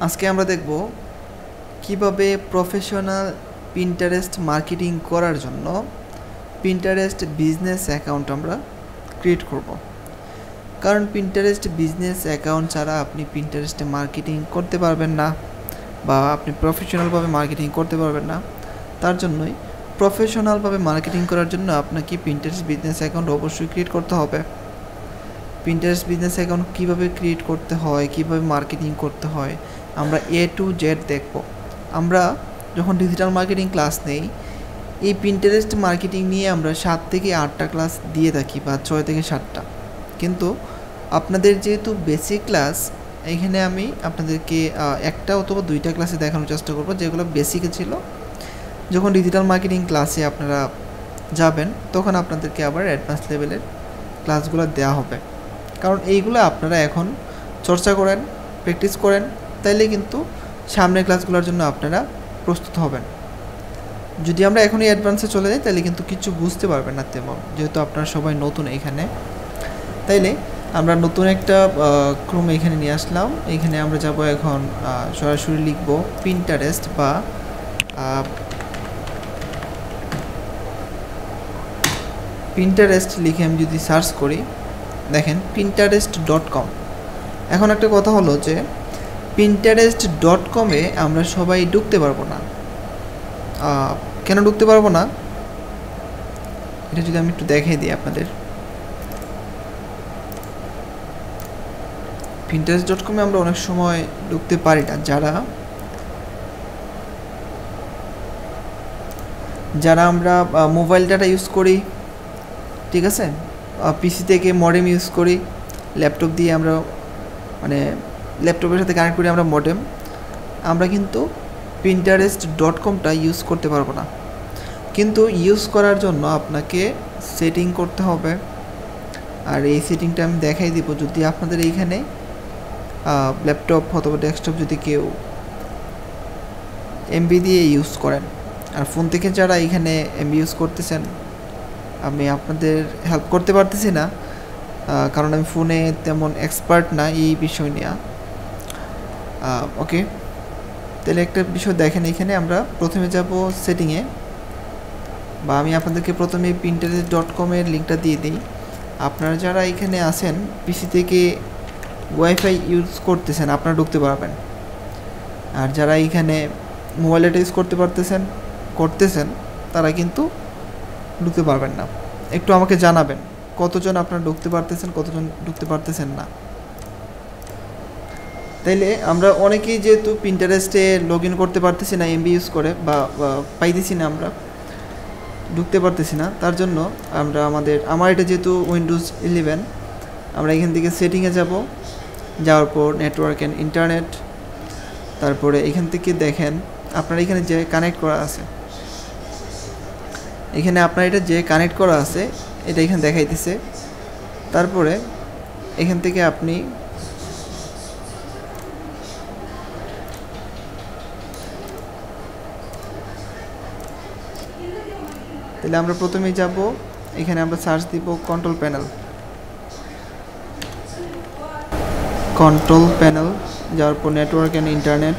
আজকে আমরা দেখব কিভাবে প্রফেশনাল পিন্টারেস্ট মার্কেটিং করার জন্য পিন্টারেস্ট বিজনেস অ্যাকাউন্ট আমরা ক্রিয়েট করব। কারণ পিন্টারেস্ট বিজনেস অ্যাকাউন্ট ছাড়া আপনি পিন্টারেস্টে মার্কেটিং করতে পারবেন না বা আপনি প্রফেশনালভাবে মার্কেটিং করতে পারবেন না। তার জন্যই প্রফেশনালভাবে মার্কেটিং করার জন্য আপনাকে পিন্টারেস্ট বিজনেস অ্যাকাউন্ট অবশ্যই ক্রিয়েট করতে হবে। পিন্টারেস্ট বিজনেস অ্যাকাউন্ট কীভাবে ক্রিয়েট করতে হয়, কীভাবে মার্কেটিং করতে হয়, আমরা A to Z দেখব। আমরা যখন ডিজিটাল মার্কেটিং ক্লাস নেই, এই পিন্টারেস্ট মার্কেটিং নিয়ে আমরা 7 থেকে 8টা ক্লাস দিয়ে থাকি বা 6 থেকে 7টা। কিন্তু আপনাদের যেহেতু বেসিক ক্লাস, এখানে আমি আপনাদেরকে একটা অথবা 2টা ক্লাসে দেখানোর চেষ্টা করব যেগুলো বেসিকে ছিল। যখন ডিজিটাল মার্কেটিং ক্লাসে আপনারা যাবেন তখন আপনাদেরকে আবার অ্যাডভান্স লেভেলের ক্লাসগুলো দেওয়া হবে। কারণ এইগুলো আপনারা এখন চর্চা করেন, প্র্যাকটিস করেন, তাইলে কিন্তু সামনের ক্লাসগুলোর জন্য আপনারা প্রস্তুত হবেন। যদি আমরা এখনই অ্যাডভান্সে চলে যাই তাহলে কিন্তু কিছু বুঝতে পারবেন না তেমন, যেহেতু আপনারা সবাই নতুন এখানে। তাইলে আমরা নতুন একটা ক্রম এখানে নিয়ে আসলাম। এখানে আমরা যাব এখন সরাসরি লিখব পিন্টারেস্ট বা পিন্টারেস্ট লিখে আমি যদি সার্চ করি, দেখেন pinterest.com। এখন একটা কথা হলো যে pinterest.com-এ আমরা সবাই ঢুকতে পারবো না। কেন ঢুকতে পারবো না এটা যদি আমি একটু দেখিয়ে দিই আপনাদের। pinterest.com-এ আমরা অনেক সময় ঢুকতে পারি না, যারা আমরা মোবাইল ডাটা ইউজ করি, ঠিক আছে, পিসি থেকে মডেম ইউজ করি, ল্যাপটপ দিয়ে আমরা ল্যাপটপের সাথে কানেক্ট করি আমরা মডেম, আমরা কিন্তু pinterest.com-টা ইউজ করতে পারবো না। কিন্তু ইউজ করার জন্য আপনাকে সেটিং করতে হবে, আর এই সেটিংটা আমি দেখাই দিব। যদি আপনাদের এইখানে ল্যাপটপ অথবা ডেস্কটপ যদি কেউ এমবি দিয়ে ইউজ করেন, আর ফোন থেকে যারা এইখানে এমবি ইউজ করতেছেন, আমি আপনাদের হেল্প করতে পারতেছি না, কারণ আমি ফোনে তেমন এক্সপার্ট না এই বিষয় নিয়ে। ওকে, তাহলে একটা বিষয় দেখেন, এখানে আমরা প্রথমে যাব সেটিংয়ে, বা আমি আপনাদেরকে প্রথমে pinterest.com-এর লিঙ্কটা দিয়ে দিই। আপনারা যারা এখানে আছেন পিসি থেকে ওয়াইফাই ইউজ করতেছেন আপনারা ঢুকতে পারবেন, আর যারা এখানে মোবাইল ডেটা ইউজ করতেছেন তারা কিন্তু ঢুকতে পারবেন না। একটু আমাকে জানাবেন কতজন আপনারা ঢুকতে পারতেছেন, কতজন ঢুকতে পারতেছেন না। তাইলে আমরা অনেকেই যেহেতু পিন্টারেস্টে লগ ইন করতে পারতেছি না এমবি ইউজ করে, বা পাইতেছি না, আমরা ঢুকতে পারতেছি না, তার জন্য আমার এটা যেহেতু উইন্ডোজ 11, আমরা এখান থেকে সেটিংয়ে যাওয়ার পর নেটওয়ার্ক অ্যান্ড ইন্টারনেট, তারপরে এখান থেকে দেখেন আপনার এখানে যে কানেক্ট করা আছে, এখানে আপনার এটা যে কানেক্ট করা আছে এটা এখানে দেখাইতেছে। তারপরে এখান থেকে আপনি তাহলে আমরা প্রথমেই যাব, এখানে আমরা সার্চ দিব কন্ট্রোল প্যানেল। যাওয়ার পর নেটওয়ার্ক অ্যান্ড ইন্টারনেট,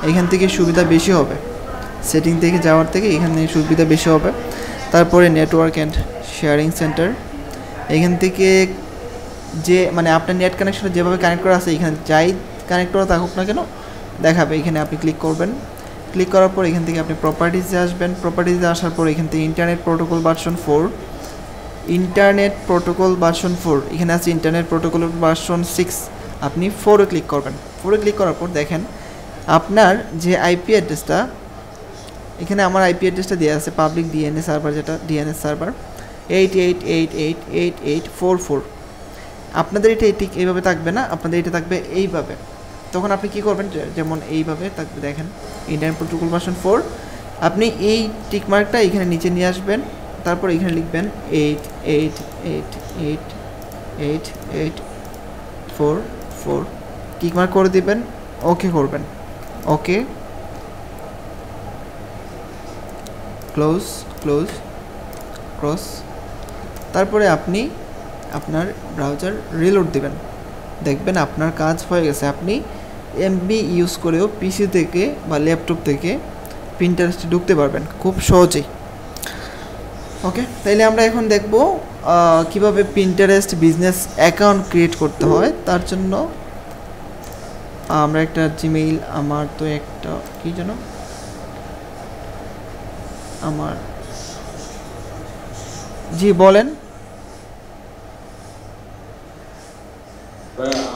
এখান থেকে সুবিধা বেশি হবে, সেটিং থেকে যাওয়ার থেকে এখানে সুবিধা বেশি হবে। তারপরে নেটওয়ার্ক অ্যান্ড শেয়ারিং সেন্টার, এখান থেকে যে আপনার নেট কানেকশনে যেভাবে কানেক্ট করা আছে এখানে যাই কানেক্ট করা থাকুক না কেন দেখাবে। এখানে আপনি ক্লিক করবেন, ক্লিক করার পর এখান থেকে আপনি প্রপার্টিজে আসবেন। প্রপার্টিজে আসার পর এখান থেকে ইন্টারনেট প্রোটোকল ভার্সন 4, এখানে আছে ইন্টারনেট প্রোটোকল ভার্সন 6, আপনি 4-এ ক্লিক করবেন। 4-এ ক্লিক করার পর দেখেন আপনার যে আইপি অ্যাড্রেসটা, এখানে আমার আইপি অ্যাড্রেসটা দেওয়া আছে পাবলিক ডিএনএস সার্ভার, যেটা ডিএনএস সার্ভার 88888844। আপনাদের এটা ঠিক এইভাবে থাকবে না, আপনাদের এটা থাকবে এইভাবে। তখন আপনি কি করবেন, যেমন এইভাবে থাকবে, দেখেন ইন্টারনেট প্রোটোকল ভার্সন 4, আপনি এই টিকমার্কটা এখানে নিচে নিয়ে আসবেন। তারপর এখানে লিখবেন 88888844, টিকমার্ক করে দিবেন, ওকে করবেন, ওকে, ক্লোজ। তারপরে আপনি আপনার ব্রাউজার রিলোড দিবেন, দেখবেন আপনার কাজ হয়ে গেছে। আপনি এমবি ইউজ করেও পিসি থেকে বা ল্যাপটপ থেকে পিন্টারেস্টে ঢুকতে পারবেন খুব সহজেই। ওকে, তাইলে আমরা এখন দেখব কিভাবে পিন্টারেস্ট বিজনেস অ্যাকাউন্ট ক্রিয়েট করতে হয়। তার জন্য আমরা একটা জিমেইল, আমার তো একটা কি যেন আমার, জি বলেন।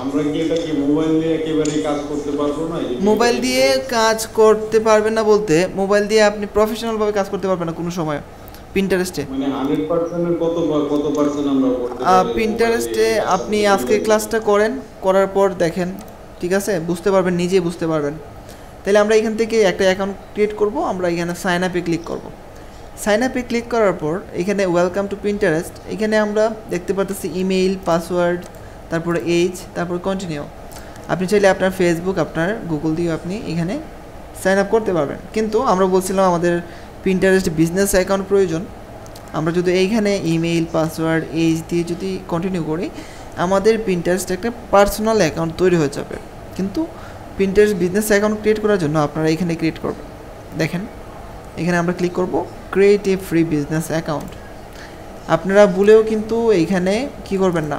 আমরা কি এটা কি মোবাইল দিয়ে একেবারে কাজ করতে পারবো না? মোবাইল দিয়ে কাজ করতে পারবেন না বলতে, মোবাইল দিয়ে আপনি প্রফেশনাল ভাবে কাজ করতে পারবেন না কোনো সময় পিন্টারেস্টে। মানে 100% এর কত পার্সেন্ট আমরা করতে পারি পিন্টারেস্টে আপনি আজকে ক্লাসটা করেন, করার পর দেখেন, ঠিক আছে, বুঝতে পারবেন, নিজে বুঝতে পারবেন। তাহলে আমরা এখান থেকে একটা অ্যাকাউন্ট ক্রিয়েট করব। আমরা এখানে সাইন আপে ক্লিক করব। সাইন আপে ক্লিক করার পর এখানে ওয়েলকাম টু পিন্টারেস্ট, এখানে আমরা দেখতে পাচ্ছি ইমেইল, পাসওয়ার্ড, তারপরে এজ, তারপর কন্টিনিউ। আপনি চাইলে আপনার ফেসবুক, আপনার গুগল দিয়েও আপনি এখানে সাইন আপ করতে পারবেন। কিন্তু আমরা বলছিলাম আমাদের পিন্টারেস্ট বিজনেস অ্যাকাউন্ট প্রয়োজন। আমরা যদি এইখানে ইমেইল, পাসওয়ার্ড, এজ দিয়ে যদি কন্টিনিউ করি, আমাদের পিন্টারেস্ট একটা পার্সোনাল অ্যাকাউন্ট তৈরি হয়ে যাবে। কিন্তু পিন্টারেস্ট বিজনেস অ্যাকাউন্ট ক্রিয়েট করার জন্য আপনারা এখানে ক্রিয়েট করবেন। দেখেন এখানে আমরা ক্লিক করব create a free business account. আপনারা ভুলেও কিন্তু এইখানে কি করবেন না,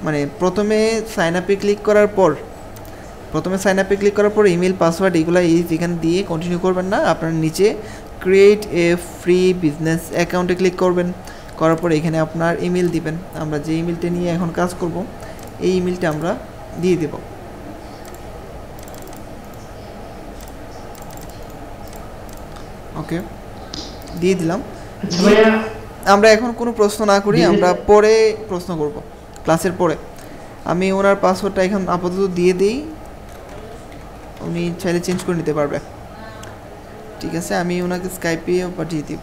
মানে প্রথমে সাইন আপে ক্লিক করার পর ইমেল, পাসওয়ার্ড এগুলো এখানে দিয়ে কন্টিনিউ করবেন না। আপনারা নিচে ক্রিয়েট এ ফ্রি বিজনেস অ্যাকাউন্টে ক্লিক করবেন। করার পর এখানে আপনার ইমেল দিবেন। আমরা যে ইমেলটা নিয়ে এখন কাজ করব এই ইমেলটা আমরা দিয়ে দেব। ওকে, দিয়ে দিলাম। আমরা এখন কোনো প্রশ্ন না করি, আমরা পরে প্রশ্ন করব ক্লাসের পরে। আমি ওনার পাসওয়ার্ডটা এখন আপাতত দিয়ে দিই, উনি চাইলে চেঞ্জ করে নিতে পারবে। ঠিক আছে, আমি ওনাকে স্কাইপেও পাঠিয়ে দিব।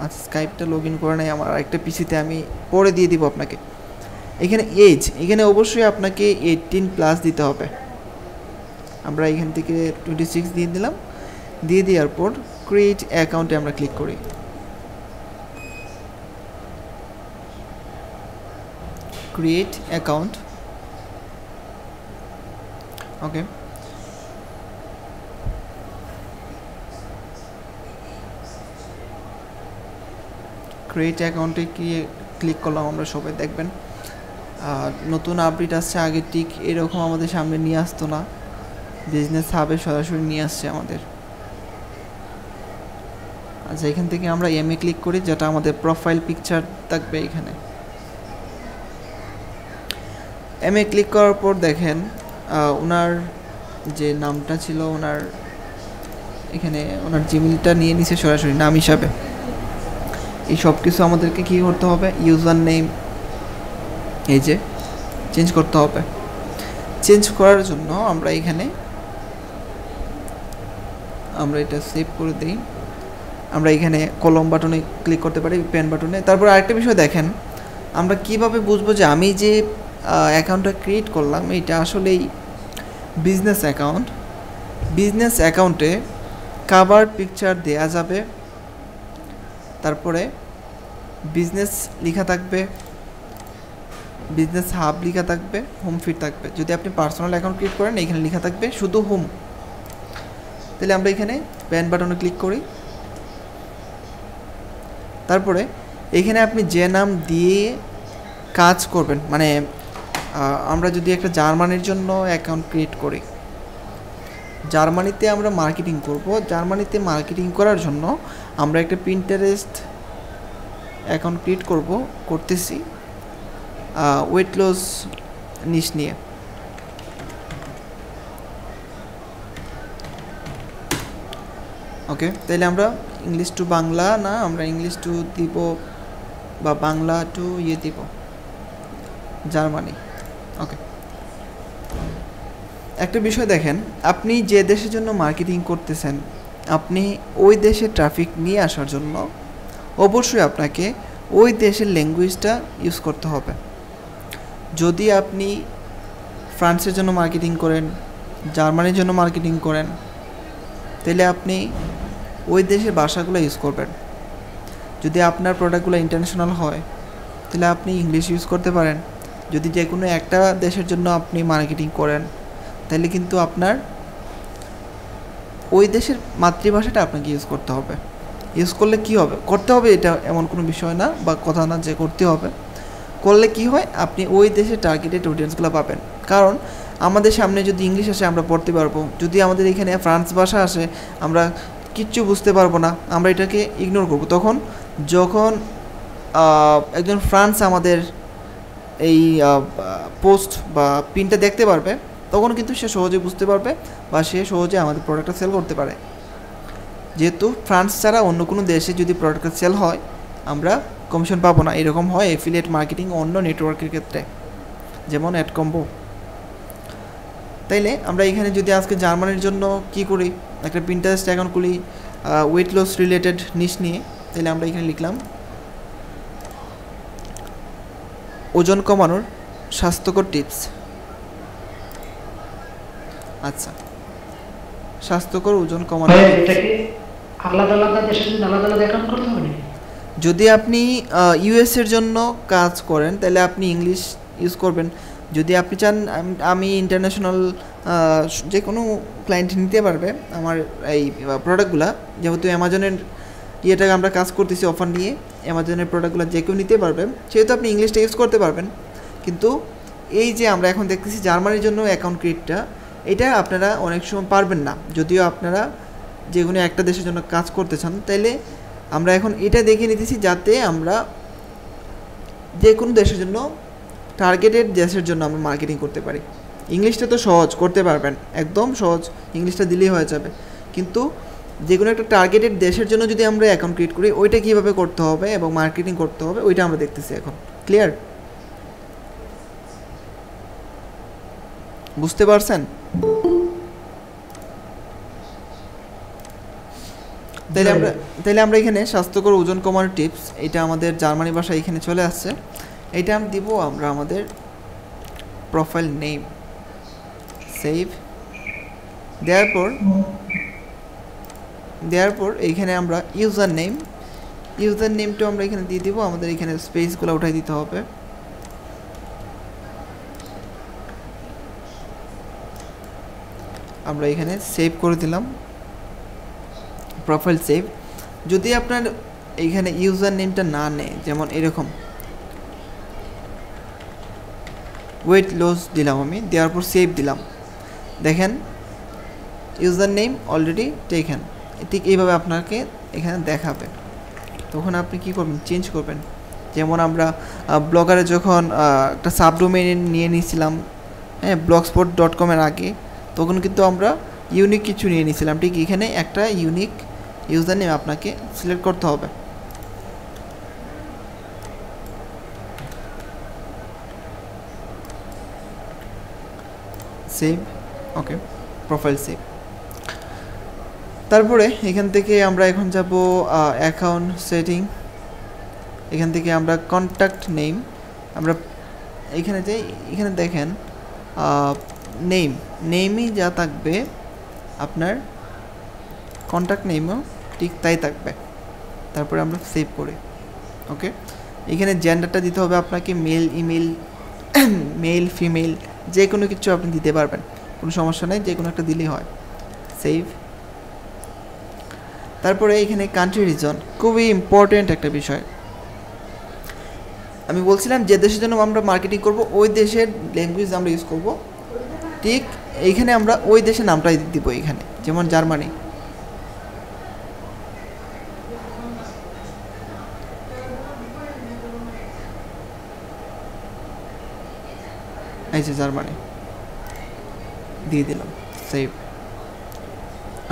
আচ্ছা, স্কাইপটা লগ ইন করে নেই আমার আরেকটা পিসিতে, আমি পরে দিয়ে দিব আপনাকে। এখানে এজ, এখানে অবশ্যই আপনাকে 18+ দিতে হবে। আমরা এখান থেকে 26 দিয়ে দিলাম। দিয়ে দেওয়ার পর ক্রিয়েট অ্যাকাউন্টে আমরা ক্লিক করি। Create account. ওকে, ক্রিয়েট অ্যাকাউন্টে ক্লিক করলাম আমরা, সবাই দেখবেন নতুন আপডেট আসছে। আগে ঠিক এরকম আমাদের সামনে নিয়ে আসতো না, বিজনেস হাবে সরাসরি নিয়ে আসছে আমাদের। আচ্ছা, এখান থেকে আমরা এমএ ক্লিক করি, যেটা আমাদের প্রোফাইল পিকচার থাকবে এখানে। এমএ ক্লিক করার পর দেখেন ওনার যে নামটা ছিল, ওনার এখানে ওনার জিমেইলটা নিয়ে নিছে সরাসরি নাম হিসাবে। এই সব কিছু আমাদেরকে কী করতে হবে, ইউজার নেম এই যে চেঞ্জ করতে হবে। চেঞ্জ করার জন্য আমরা এখানে আমরা এটা সেভ করে দিই। আমরা এখানে কলম বাটনে ক্লিক করতে পারি, পেন বাটনে। তারপর আরেকটা বিষয় দেখেন, আমরা কিভাবে বুঝবো যে আমি যে অ্যাকাউন্টটা ক্রিয়েট করলাম এটা আসলেই বিজনেস অ্যাকাউন্ট। বিজনেস অ্যাকাউন্টে কভার পিকচার দেয়া যাবে, তারপরে বিজনেস লেখা থাকবে, বিজনেস হাব লেখা থাকবে, হোম ফিট থাকবে। যদি আপনি পার্সোনাল অ্যাকাউন্ট ক্রিয়েট করেন এখানে লেখা থাকবে শুধু হোম। তাহলে আমরা এখানে পেন বাটনে ক্লিক করি। তারপরে এখানে আপনি যে নাম দিয়ে কাজ করবেন, মানে আমরা যদি একটা জার্মানির জন্য অ্যাকাউন্ট ক্রিয়েট করি, জার্মানিতে আমরা মার্কেটিং করব। জার্মানিতে মার্কেটিং করার জন্য আমরা একটা পিন্টারেস্ট অ্যাকাউন্ট ক্রিয়েট করতেছি ওয়েট লস নিশ নিয়ে। ওকে, তাহলে আমরা ইংলিশ টু বাংলা না, আমরা ইংলিশ টু দিব বা বাংলা টু দিব জার্মানি। ওকে, একটা বিষয় দেখেন, আপনি যে দেশের জন্য মার্কেটিং করতেছেন, আপনি ওই দেশে ট্রাফিক নিয়ে আসার জন্য অবশ্যই আপনাকে ওই দেশের ল্যাঙ্গুয়েজটা ইউজ করতে হবে। যদি আপনি ফ্রান্সের জন্য মার্কেটিং করেন, জার্মানির জন্য মার্কেটিং করেন, তাহলে আপনি ওই দেশের ভাষাগুলো ইউজ করবেন। যদি আপনার প্রোডাক্টগুলো ইন্টারন্যাশনাল হয় তাহলে আপনি ইংলিশ ইউজ করতে পারেন, যদি যে কোনো একটা দেশের জন্য আপনি মার্কেটিং করেন তাহলে কিন্তু আপনার ওই দেশের মাতৃভাষাটা আপনাকে ইউজ করতে হবে। ইউজ করলে কি হবে, করতে হবে এটা এমন কোনো বিষয় না বা কথা না যে করতে হবে, করলে কি হয় আপনি ওই দেশের টার্গেটেড অডিয়েন্সগুলো পাবেন। কারণ আমাদের সামনে যদি ইংলিশ আসে আমরা পড়তে পারবো, যদি আমাদের এখানে ফ্রান্স ভাষা আসে আমরা কিচ্ছু বুঝতে পারবো না, আমরা এটাকে ইগনোর করব। তখন যখন একজন ফ্রান্স আমাদের এই পোস্ট বা পিনটা দেখতে পারবে তখন কিন্তু সে সহজে বুঝতে পারবে বা সে সহজে আমাদের প্রোডাক্টটা সেল করতে পারে। যেহেতু ফ্রান্স ছাড়া অন্য কোনো দেশে যদি প্রোডাক্টটা সেল হয় আমরা কমিশন পাবো না। এরকম হয় অ্যাফিলিয়েট মার্কেটিং অন্য নেটওয়ার্কের ক্ষেত্রে, যেমন অ্যাডকম্বো। তাইলে আমরা এখানে যদি আজকে জার্মানির জন্য কি করি, একটা পিন্টারেস্ট অ্যাকাউন্ট খুলি ওয়েট লস রিলেটেড নিশ নিয়ে, তাহলে আমরা এখানে লিখলাম ওজন কমানোর স্বাস্থ্যকর টিপস। আচ্ছা, স্বাস্থ্যকর ওজন কমানোর আলাদা আলাদা দেশের জন্য আলাদা আলাদা অ্যাকাউন্ট করতে হবে। যদি আপনি ইউএস এর জন্য কাজ করেন তাহলে আপনি ইংলিশ ইউজ করবেন। যদি আপনি চান আমি ইন্টারন্যাশনাল যে কোনো ক্লায়েন্ট নিতে পারবে আমার এই প্রোডাক্টগুলো, যেহেতু অ্যামাজনের ইয়েটাকে আমরা কাজ করতেছি অফার নিয়ে, অ্যামাজনের প্রোডাক্টগুলো যে কেউ নিতে পারবে, সেহেতু আপনি ইংলিশটা ইউজ করতে পারবেন। কিন্তু এই যে আমরা এখন দেখতেছি জার্মানির জন্য অ্যাকাউন্ট ক্রিয়েটটা, এটা আপনারা অনেক সময় পারবেন না। যদিও আপনারা যে কোনো একটা দেশের জন্য কাজ করতে চান, তাইলে আমরা এখন এটা দেখে নিতেছি যাতে আমরা যে কোনো দেশের জন্য টার্গেটেড দেশের জন্য আমরা মার্কেটিং করতে পারি। ইংলিশটা তো সহজ করতে পারবেন, একদম সহজ, ইংলিশটা দিলেই হয়ে যাবে। কিন্তু যে কোনো একটা টার্গেটেড দেশের জন্য যদি আমরা অ্যাকাউন্ট ক্রিয়েট করি ওইটা কীভাবে করতে হবে এবং মার্কেটিং করতে হবে ওইটা আমরা দেখতেছি এখন। ক্লিয়ার? বুঝতে পারছেন? তাইলে আমরা এখানে স্বাস্থ্যকর ওজন কমানোর টিপস, এটা আমাদের জার্মানি ভাষায় এখানে চলে আসছে। এটা আমি দিব আমরা আমাদের প্রোফাইল নেম, সেভ। দেওয়ার পর এইখানে আমরা ইউজার নেমটা আমরা এখানে দিয়ে দিব। আমাদের এখানে স্পেসগুলো উঠাই দিতে হবে। আমরা এখানে সেভ করে দিলাম, প্রোফাইল সেভ। যদি আপনার এইখানে ইউজার নেমটা না নেয়, যেমন এরকম ওয়েট লস দিলাম আমি, দেওয়ার পর সেভ দিলাম, দেখেন ইউজার নেম অলরেডি টেকেন। ঠিক এইভাবে আপনাকে এখানে দেখাবে। তখন আপনি কি করবেন, চেঞ্জ করবেন। যেমন আমরা ব্লগারে যখন একটা সাবডোমেইন নিয়ে নিয়েছিলাম, হ্যাঁ, blogspot.com এর আগে, তখন কিন্তু আমরা ইউনিক কিছু নিয়ে নিয়েছিলাম। ঠিক এখানে একটা ইউনিক ইউজার নেম আপনাকে সিলেক্ট করতে হবে। সেভ, ওকে, প্রোফাইল সেভ। তারপরে এখান থেকে আমরা এখন যাব অ্যাকাউন্ট সেটিং। এখান থেকে আমরা কন্ট্যাক্ট নেম, আমরা এখানে যাই, এখানে দেখেন নেমই যা থাকবে আপনার কন্ট্যাক্ট নেমও ঠিক তাই থাকবে। তারপরে আমরা সেভ করি, ওকে। এখানে জেন্ডারটা দিতে হবে আপনাকে, মেল ফিমেল যে কোনো কিছু আপনি দিতে পারবেন, কোনো সমস্যা নেই, যে কোনো একটা দিলেই হয়। সেভ। তারপরে এখানে কান্ট্রি রিজন, খুবই ইম্পর্টেন্ট একটা বিষয়। আমি বলছিলাম যে দেশের জন্য আমরা মার্কেটিং করব ওই দেশের ল্যাঙ্গুয়েজ আমরা ইউজ করব। ঠিক এইখানে আমরা ওই দেশের নামটাই দিব, এখানে যেমন জার্মানি। এই যে জার্মানি দিয়ে দিলাম, সেভ,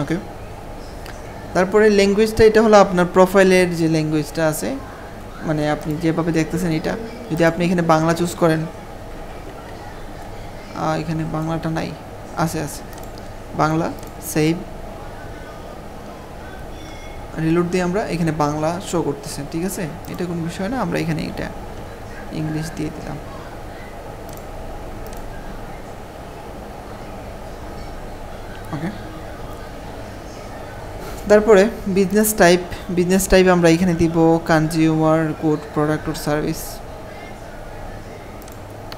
ওকে। তারপরে ল্যাঙ্গুয়েজটা, এটা হলো আপনার প্রোফাইলের যে ল্যাঙ্গুয়েজটা আছে, মানে আপনি যেভাবে দেখতেছেন এটা। যদি আপনি এখানে বাংলা চুজ করেন, এখানে বাংলাটা নাই, আছে বাংলা, সেভ, রিলোড দিয়ে আমরা এখানে বাংলা শো করতেছে, ঠিক আছে, এটা কোনো বিষয় না। আমরা এখানে এটা ইংলিশ দিয়ে দিলাম, ওকে। তারপরে বিজনেস টাইপ আমরা এখানে দিব consumer good, product or service.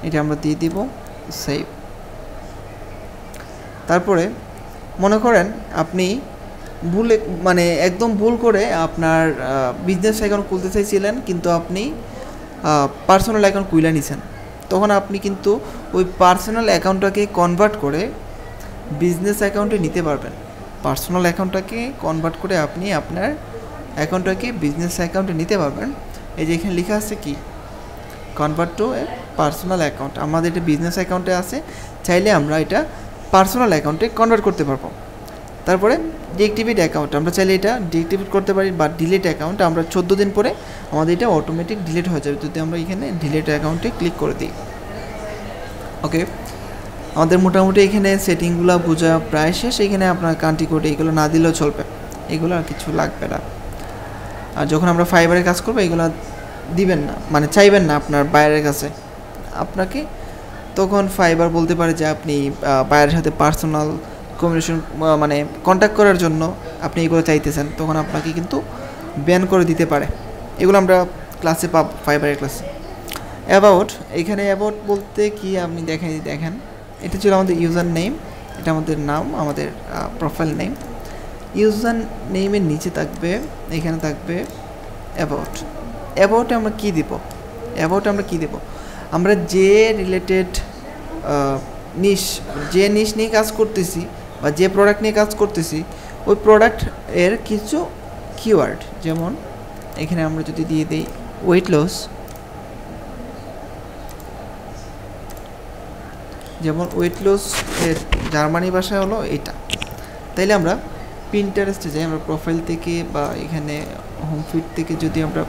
এটা আমরা দিয়ে দিব সেভ। তারপরে মনে করেন আপনি ভুলে মানে একদম ভুল করে আপনার বিজনেস অ্যাকাউন্ট খুলতে চাইছিলেন, কিন্তু আপনি পার্সোনাল অ্যাকাউন্ট খুলে নিছেন। তখন আপনি কিন্তু ওই পার্সোনাল অ্যাকাউন্টটাকে কনভার্ট করে বিজনেস অ্যাকাউন্টে নিতে পারবেন। পার্সোনাল অ্যাকাউন্টটাকে কনভার্ট করে আপনি আপনার অ্যাকাউন্টটাকে বিজনেস অ্যাকাউন্টে নিতে পারবেন। এই যে এখানে লেখা আছে কি, convert to A personal account. আমাদের এটা বিজনেস অ্যাকাউন্টে আছে, চাইলে আমরা এটা পার্সোনাল অ্যাকাউন্টে কনভার্ট করতে পারবো। তারপরে ডিএক্টিভেট অ্যাকাউন্ট, আমরা চাইলে এটা ডিএক্টিভেট করতে পারি, বা ডিলিট অ্যাকাউন্ট, আমরা 14 দিন পরে আমাদের এটা অটোমেটিক ডিলিট হয়ে যাবে যদি আমরা এখানে ডিলিট অ্যাকাউন্টে ক্লিক করে দিই। ওকে, আমাদের মোটামুটি এখানে সেটিংগুলো বোঝা প্রায় শেষ। এখানে আপনার কান্ট্রি কোড এইগুলো না দিলেও চলবে, এগুলো আর কিছু লাগবে না। আর যখন আমরা ফাইবারে কাজ করবো এগুলো দিবেন না, মানে চাইবেন না আপনার বাইরের কাছে। আপনাকে তখন ফাইবার বলতে পারে যে আপনি বাইরের সাথে পার্সোনাল কমিউনিকেশন মানে কন্ট্যাক্ট করার জন্য আপনি এগুলো চাইতেছেন, তখন আপনাকে কিন্তু ব্যান করে দিতে পারে। এগুলো আমরা ক্লাসে পাব, ফাইবারের ক্লাসে। অ্যাবাউট, এখানে অ্যাবাউট বলতে কি আপনি দেখেন এটা ছিল আমাদের ইউজার নেম, এটা আমাদের নাম, আমাদের প্রোফাইল নেম। ইউজার নেমের নিচে থাকবে, এখানে থাকবে অ্যাবাউট। অ্যাবাউটে আমরা কী দিব? অ্যাবাউটে আমরা কী দেব? আমরা যে রিলেটেড যে নিশ নিয়ে কাজ করতেছি বা যে প্রোডাক্ট নিয়ে কাজ করতেছি ওই প্রোডাক্ট এর কিছু কিওয়ার্ড, যেমন এখানে আমরা যদি দিয়ে দিই ওয়েট লস, যেমন ওয়েট লস এর জার্মানি ভাষায় হলো এটা। তাইলে আমরা পিন্টারেস্টে যাই, আমরা প্রোফাইল থেকে বা এখানে হোম ফিড থেকে যদি আমরা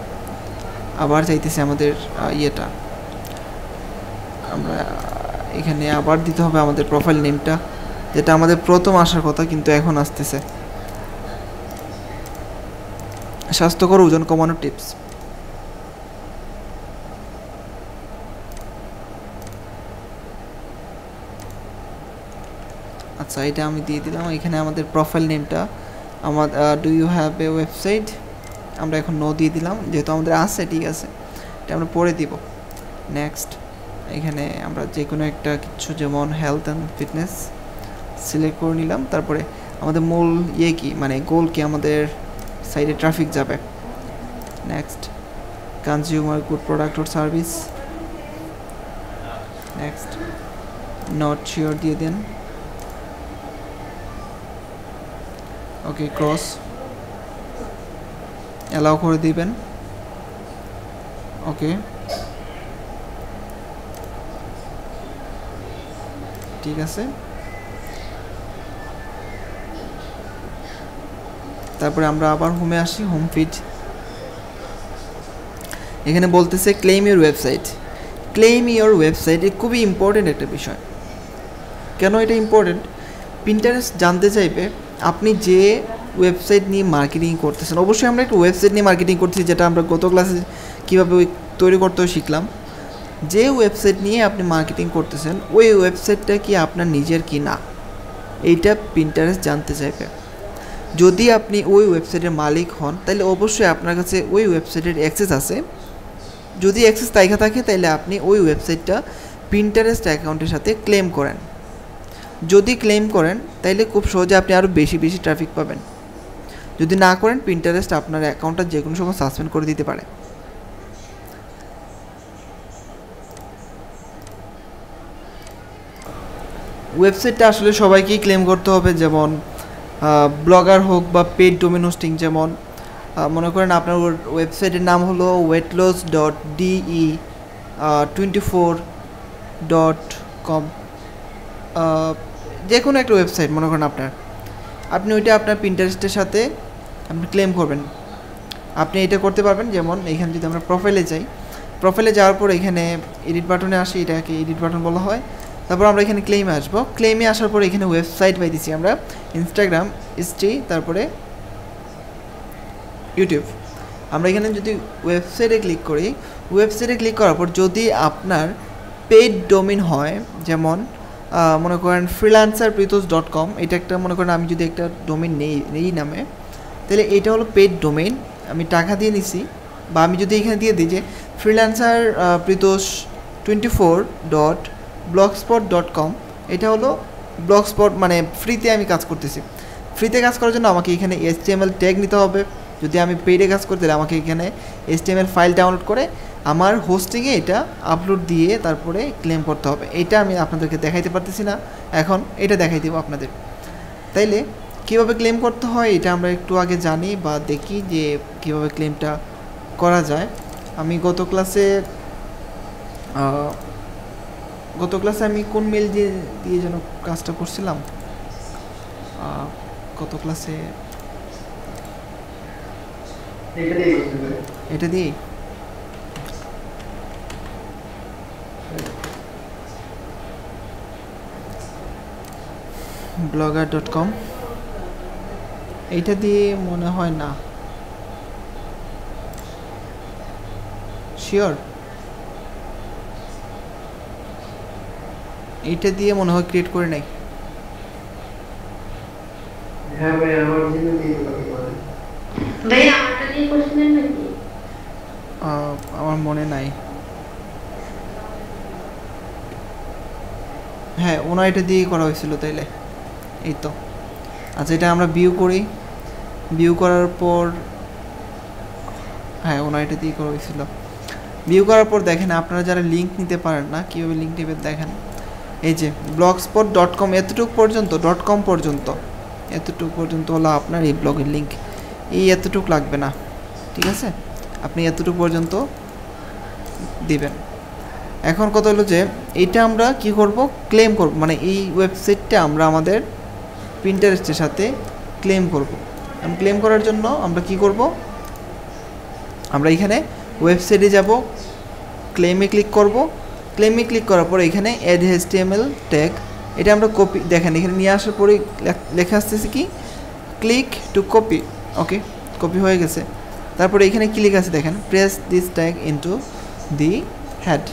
আবার চাইতেছি আমাদের ইয়েটা, আমরা এখানে আবার দিতে হবে আমাদের প্রোফাইল নেমটা, যেটা আমাদের প্রথম আসার কথা কিন্তু এখন আসতেছে, স্বাস্থ্যকর ওজন কমানোর টিপস। আচ্ছা, এটা আমি দিয়ে দিলাম। এখানে আমাদের প্রোফাইল নেমটা আমার do you have a website, আমরা এখন নো দিয়ে দিলাম, যেহেতু আমাদের আছে ঠিক আছে, এটা আমরা পরে দিব। নেক্সট, এখানে আমরা যে কোনো একটা কিছু যেমন হেলথ অ্যান্ড ফিটনেস সিলেক্ট করে নিলাম। তারপরে আমাদের মূল ইয়ে কি, মানে গোল কি, আমাদের সাইডে ট্রাফিক যাবে। Next, consumer good product or service. Next, not sure দিয়ে দেন। ওকে, ক্রস অ্যালাউ করে দিবেন। ওকে, ঠিক আছে। তারপরে আমরা আবার হোমে আসি, হোম ফিড। এখানে বলতেছে claim your website. Claim your website এ খুবই ইম্পর্টেন্ট একটা বিষয়। কেন এটা ইম্পর্টেন্ট? পিন্টারেস্ট জানতে চাইবে আপনি যে ওয়েবসাইট নিয়ে মার্কেটিং করতেছেন। অবশ্যই আমরা একটা ওয়েবসাইট নিয়ে মার্কেটিং করতেছি, যেটা আমরা গত ক্লাসে কীভাবে তৈরি করতে শিখলাম। যে ওয়েবসাইট নিয়ে আপনি মার্কেটিং করতেছেন ওই ওয়েবসাইটটা কি আপনার নিজের কি না, এইটা পিন্টারেস্ট জানতে চাইবে। যদি আপনি ওই ওয়েবসাইটের মালিক হন তাহলে অবশ্যই আপনার কাছে ওই ওয়েবসাইটের অ্যাক্সেস আছে। যদি অ্যাক্সেস থাকে তাহলে আপনি ওই ওয়েবসাইটটা পিন্টারেস্ট অ্যাকাউন্টের সাথে ক্লেম করেন। যদি ক্লেম করেন তাহলে খুব সহজে আপনি আরও বেশি ট্রাফিক পাবেন। যদি না করেন পিন্টারেস্ট আপনার অ্যাকাউন্টটা যে কোনো সময় সাসপেন্ড করে দিতে পারে। ওয়েবসাইটটা আসলে সবাইকেই ক্লেম করতে হবে, যেমন ব্লগার হোক বা পেড ডোমেন হোস্টিং। যেমন মনে করেন আপনার ওয়েবসাইটের নাম হলো weightloss.de24.com, যে কোনো একটা ওয়েবসাইট মনে করেন আপনি ওইটা আপনার পিন্টারেস্টের সাথে আপনি ক্লেম করবেন। আপনি এটা করতে পারবেন। যেমন এখানে যদি আমরা প্রোফাইলে যাই, প্রোফাইলে যাওয়ার পর এখানে এডিট বাটনে আসি, এটাকে এডিট বাটন বলা হয়। তারপর আমরা এখানে ক্লেমে আসবো। ক্লেমে আসার পরে এখানে ওয়েবসাইট পাইতেছি আমরা, ইনস্টাগ্রাম, হিস্ট্রি, তারপরে ইউটিউব। আমরা এখানে যদি ওয়েবসাইটে ক্লিক করি, ওয়েবসাইটে ক্লিক করার পর যদি আপনার পেইড ডোমেন হয়, যেমন মনে করেন freelancerpritos.com, এটা একটা মনে করেন আমি যদি একটা ডোমেন নেই নামে, তাহলে এটা হলো পেইড ডোমেন, আমি টাকা দিয়ে নিছি। বা আমি যদি এখানে দিয়ে দিই যে freelancerpritos 24.blogspot.com। এটা হলো ব্লগস্পট, মানে ফ্রিতে আমি কাজ করতেছি। ফ্রিতে কাজ করার জন্য আমাকে এখানে HTML ট্যাগ নিতে হবে। যদি আমি পেইডে কাজ করতে হলে আমাকে এখানে HTML ফাইল ডাউনলোড করে আমার হোস্টিংয়ে এটা আপলোড দিয়ে তারপরে ক্লেম করতে হবে। এটা আমি আপনাদেরকে দেখাইতে পারতেছি না, এখন এটা দেখাই দেবো আপনাদের। তাইলে কীভাবে ক্লেম করতে হয় এটা আমরা একটু আগে জানি বা দেখি যে কীভাবে ক্লেমটা করা যায়। আমি গত ক্লাসে আমি কোন মেল দিয়ে যেন কাজটা করছিলাম, গত ক্লাসে এটা দিয়ে blogger.com এইটা দিয়ে মনে হয় না, শিওর এইটা দিয়ে মনে হয় ক্রিয়েট করে নাই। হ্যাঁ ভাই আমার জন্য দিয়ে দিতে পারেন ভাই আমারটা দিয়ে করছিলেন নাকি? আমার মনে নাই। হ্যাঁ ওনা এটা দিয়ে করা হয়েছিল তাইলে, এই তো। আচ্ছা এটা আমরা ভিউ করি, ভিউ করার পর হ্যাঁ ওনা এটা দিয়ে করা হয়েছিল। ভিউ করার পর দেখেন আপনারা যারা লিঙ্ক নিতে পারেন না কীভাবে লিঙ্ক নেবেন দেখেন, এই যে blogspot.com এতটুকু পর্যন্ত .com পর্যন্ত এতটুকু পর্যন্ত হলো আপনার এই ব্লগের লিঙ্ক। এই এতটুকু লাগবে না, ঠিক আছে, আপনি এতটুকু পর্যন্ত দিবেন। এখন কথা হলো যে এইটা আমরা কি করব, ক্লেম করব, মানে এই ওয়েবসাইটটা আমরা আমাদের পিন্টারেস্টের সাথে ক্লেম করব। এবং ক্লেম করার জন্য আমরা কি করব, আমরা এখানে ওয়েবসাইটে যাব, ক্লেমে ক্লিক করব। ক্লেমে ক্লিক করার পর এখানে অ্যাড HTML ট্যাগ, এটা আমরা কপি, দেখেন এখানে নিয়ে আসার পরে লেখা আসতেছে কি click to copy. Okay, copy হয়ে গেছে। তারপরে এখানে কি লেখা আছে দেখেন, press this tag into the head.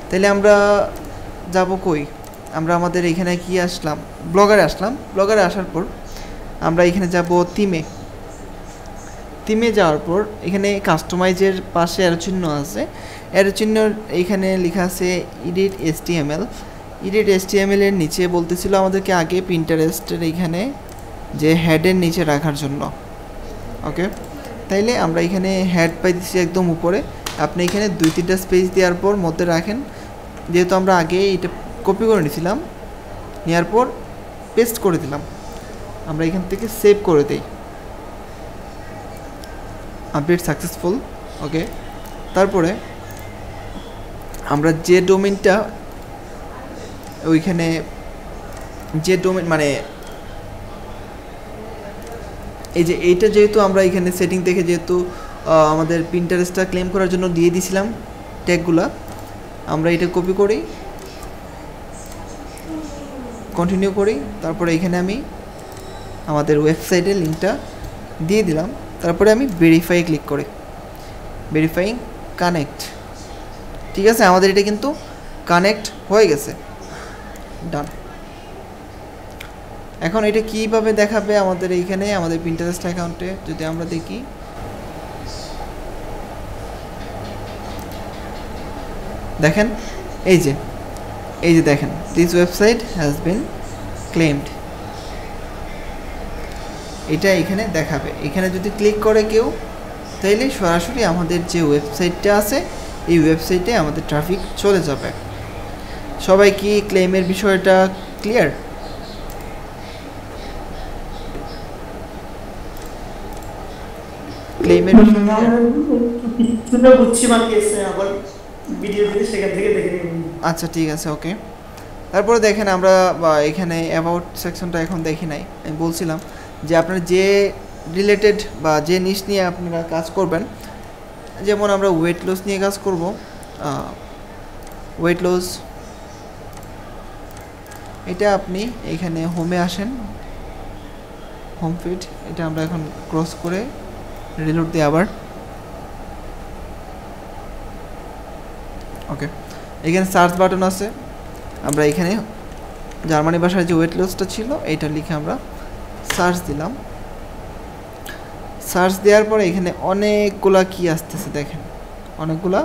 তাহলে আমরা যাব কই, আমরা আমাদের এখানে কি আসলাম, ব্লগারে আসলাম। ব্লগারে আসার পর আমরা এখানে যাব থিমে যাওয়ার পর এখানে কাস্টমাইজের পাশে অ্যারো চিহ্ন আছে, অ্যারো চিহ্ন এখানে লেখা আছে এডিট HTML। এডিট HTML এর নিচে বলতেছিল আমাদেরকে আগে পিন্টারেস্টের এইখানে যে হেডের নিচে রাখার জন্য। ওকে, তাইলে আমরা এখানে হেড পাই দিচ্ছি একদম উপরে। আপনি এখানে 2-3টা স্পেস দেওয়ার পর মধ্যে রাখেন, যেহেতু আমরা আগে এটা কপি করে নিয়েছিলাম, নেওয়ার পর পেস্ট করে দিলাম। আমরা এখান থেকে সেভ করে দিই, আপডেট সাকসেসফুল। ওকে, তারপরে আমরা যে ডোমেনটা ওইখানে যে ডোমেন মানে এই যে এইটা যেহেতু আমরা এখানে সেটিং থেকে যেহেতু আমাদের পিন্টারেস্টটা ক্লেম করার জন্য দিয়ে দিয়েছিলাম ট্যাগগুলা, আমরা এটা কপি করি, কন্টিনিউ করি। তারপরে এখানে আমি আমাদের ওয়েবসাইটের লিঙ্কটা দিয়ে দিলাম। তারপরে আমি ভেরিফাই ক্লিক করি, ভেরিফাইং কানেক্ট। ঠিক আছে, আমাদের এটা কিন্তু কানেক্ট হয়ে গেছে, ডান। এখন এটা কীভাবে দেখাবে আমাদের এইখানে আমাদের পিন্টারেস্ট অ্যাকাউন্টে, যদি আমরা দেখি দেখেন এই যে দেখেন this website has been claimed, এটা এখানে দেখাবে। এখানে যদি ক্লিক করে কেউ তাইলে সরাসরি আমাদের যে ওয়েবসাইটটা আছে এই ওয়েবসাইটে আমাদের ট্রাফিক চলে যাবে। সবাই কি ক্লেমের বিষয়টা ক্লিয়ার? ক্লেমের আচ্ছা ঠিক আছে, ওকে। তারপরে দেখেন আমরা এখানে অ্যাবাউট সেকশনটা এখন দেখি নাই। আমি বলছিলাম যে আপনারা যে রিলেটেড বা যে নিশ নিয়ে আপনারা কাজ করবেন, যেমন আমরা ওয়েট লস নিয়ে কাজ করব, ওয়েট লস, এটা আপনি এখানে হোমে আসেন, হোম ফিড, এটা আমরা এখন ক্রস করে রিলোড দিই আবার। ওকে, এখানে সার্চ বাটন আছে, আমরা এখানে জার্মানি ভাষার যে ওয়েট লসটা ছিল এইটা লিখে আমরা সার্চ দিলাম। সার্চ দেওয়ার পরে এখানে অনেকগুলা কি আসতেছে দেখেন, অনেকগুলা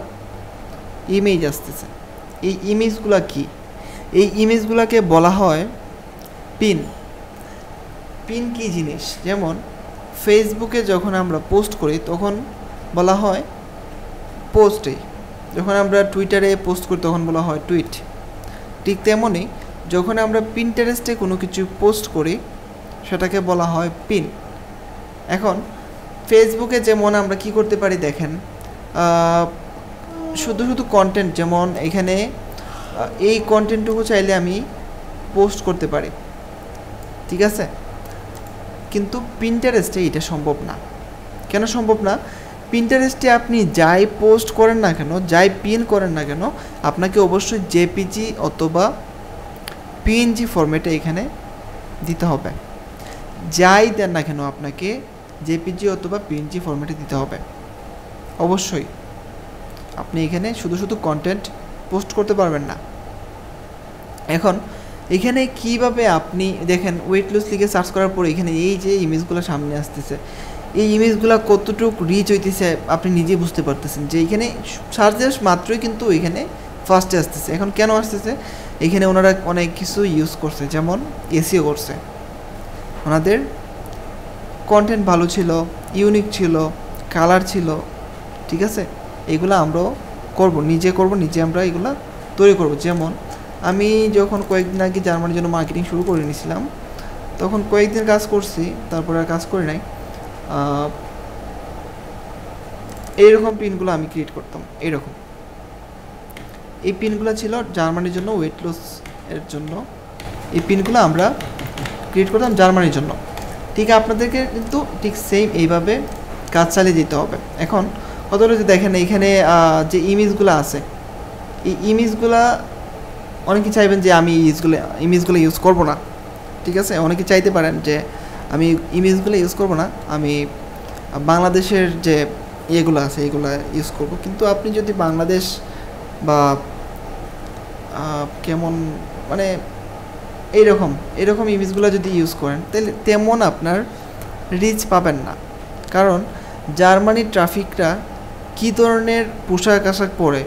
ইমেজ আসতেছে। এই ইমেজগুলো কি? এই ইমেজগুলোকে বলা হয় পিন। পিন কি জিনিস? যেমন ফেসবুকে যখন আমরা পোস্ট করি তখন বলা হয় পোস্টে, যখন আমরা টুইটারে পোস্ট করি তখন বলা হয় টুইট। ঠিক তেমনই যখন আমরা পিন্টারেস্টে কোনো কিছু পোস্ট করি সেটাকে বলা হয় পিন। এখন ফেসবুকে যেমন আমরা কি করতে পারি দেখেন, শুধু শুধু কন্টেন্ট, যেমন এখানে এই কন্টেন্টটুকু চাইলে আমি পোস্ট করতে পারি, ঠিক আছে, কিন্তু পিন্টারেস্টে এটা সম্ভব না। কেন সম্ভব না? পিন্টারেস্টে আপনি যাই পোস্ট করেন না কেন, যাই পিন করেন না কেন, আপনাকে অবশ্যই জেপিজি অথবা পিএনজি ফরম্যাটে এখানে দিতে হবে। যাই দেন না কেন আপনাকে জেপিজি অথবা পিএনজি ফরম্যাটে দিতে হবে অবশ্যই। আপনি এখানে শুধু শুধু কন্টেন্ট পোস্ট করতে পারবেন না। এখন এখানে কিভাবে আপনি দেখেন, ওয়েট লস লিখে সার্চ করার পরে এখানে এই যে ইমেজগুলো সামনে আসতেছে, এই ইমেজগুলো কতটুকু রিচ হইতেছে আপনি নিজেই বুঝতে পারতেছেন যে এখানে সার্চেস মাত্রই কিন্তু এখানে ফার্স্টে আসতেছে। এখন কেন আসতেছে? এখানে ওনারা অনেক কিছু ইউজ করছে, যেমন এসিও করছে, ওনাদের কন্টেন্ট ভালো ছিল, ইউনিক ছিল, কালার ছিল, ঠিক আছে। এগুলো আমরাও নিজে আমরা এগুলো তৈরি করব। যেমন আমি যখন কয়েকদিন আগে জার্মানির জন্য মার্কেটিং শুরু করে নিয়েছিলাম তখন কয়েকদিন কাজ করছি, তারপরে আর কাজ করি নাই। এইরকম পিনগুলো আমি ক্রিয়েট করতাম, এইরকম এই পিনগুলো ছিল জার্মানির জন্য, ওয়েট লস এর জন্য। এই পিনগুলো আমরা ক্রিয়েট করতাম জার্মানির জন্য। ঠিক আপনাদেরকে কিন্তু ঠিক সেম এইভাবে কাজ চালিয়ে যেতে হবে। এখন কতটা যে দেখেন এইখানে যে ইমেজগুলো আছে, এই ইমেজগুলা অনেকে চাইবেন যে আমি ইমেজগুলো ইউজ করব না, ঠিক আছে। অনেকে চাইতে পারেন যে আমি ইমেজগুলো ইউজ করব না, আমি বাংলাদেশের যে ইয়েগুলো আছে এগুলো ইউজ করব। কিন্তু আপনি যদি বাংলাদেশ বা কেমন মানে এইরকম ইমেজগুলো যদি ইউজ করেন তাহলে তেমন আপনার রিচ পাবেন না। কারণ জার্মানির ট্রাফিকরা কী ধরনের পোশাক আশাক পরে,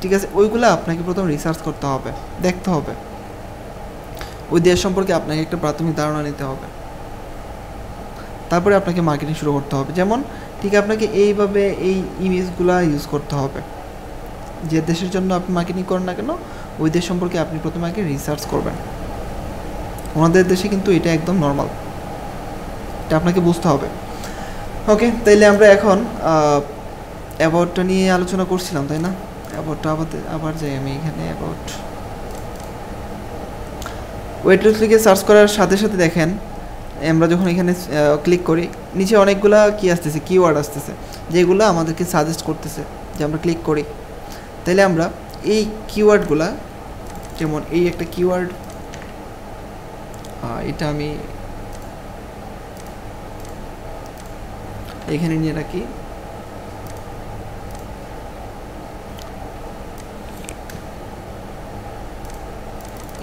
ঠিক আছে, ওইগুলো আপনাকে প্রথম রিসার্চ করতে হবে, দেখতে হবে, ওই দেশ সম্পর্কে আপনাকে একটা প্রাথমিক ধারণা নিতে হবে, তারপরে আপনাকে মার্কেটিং শুরু করতে হবে। যেমন ঠিক আপনাকে এইভাবে এই ইমেজগুলো ইউজ করতে হবে। যে দেশের জন্য আপনি মার্কেটিং করেন না কেন ওই দেশ সম্পর্কে আপনি প্রথমে আগে রিসার্চ করবেন। ওনাদের দেশে কিন্তু এটা একদম নর্মাল, এটা আপনাকে বুঝতে হবে। ওকে, তাইলে আমরা এখন অ্যাবাউটটা নিয়ে আলোচনা করছিলাম, তাই না? অ্যাবাউটটা আবার যাই আমি এখানে। অ্যাবাউট ওয়েট লস লিখে সার্চ করার সাথে সাথে দেখেন আমরা যখন এখানে ক্লিক করি নিচে অনেকগুলা কি আসতেছে, কিওয়ার্ড আসতেছে, যেগুলো আমাদেরকে সাজেস্ট করতেছে যে আমরা ক্লিক করি। তাইলে আমরা এই কিওয়ার্ডগুলা, যেমন এই একটা কিওয়ার্ড, এটা আমি এখানে নিয়ে রাখি।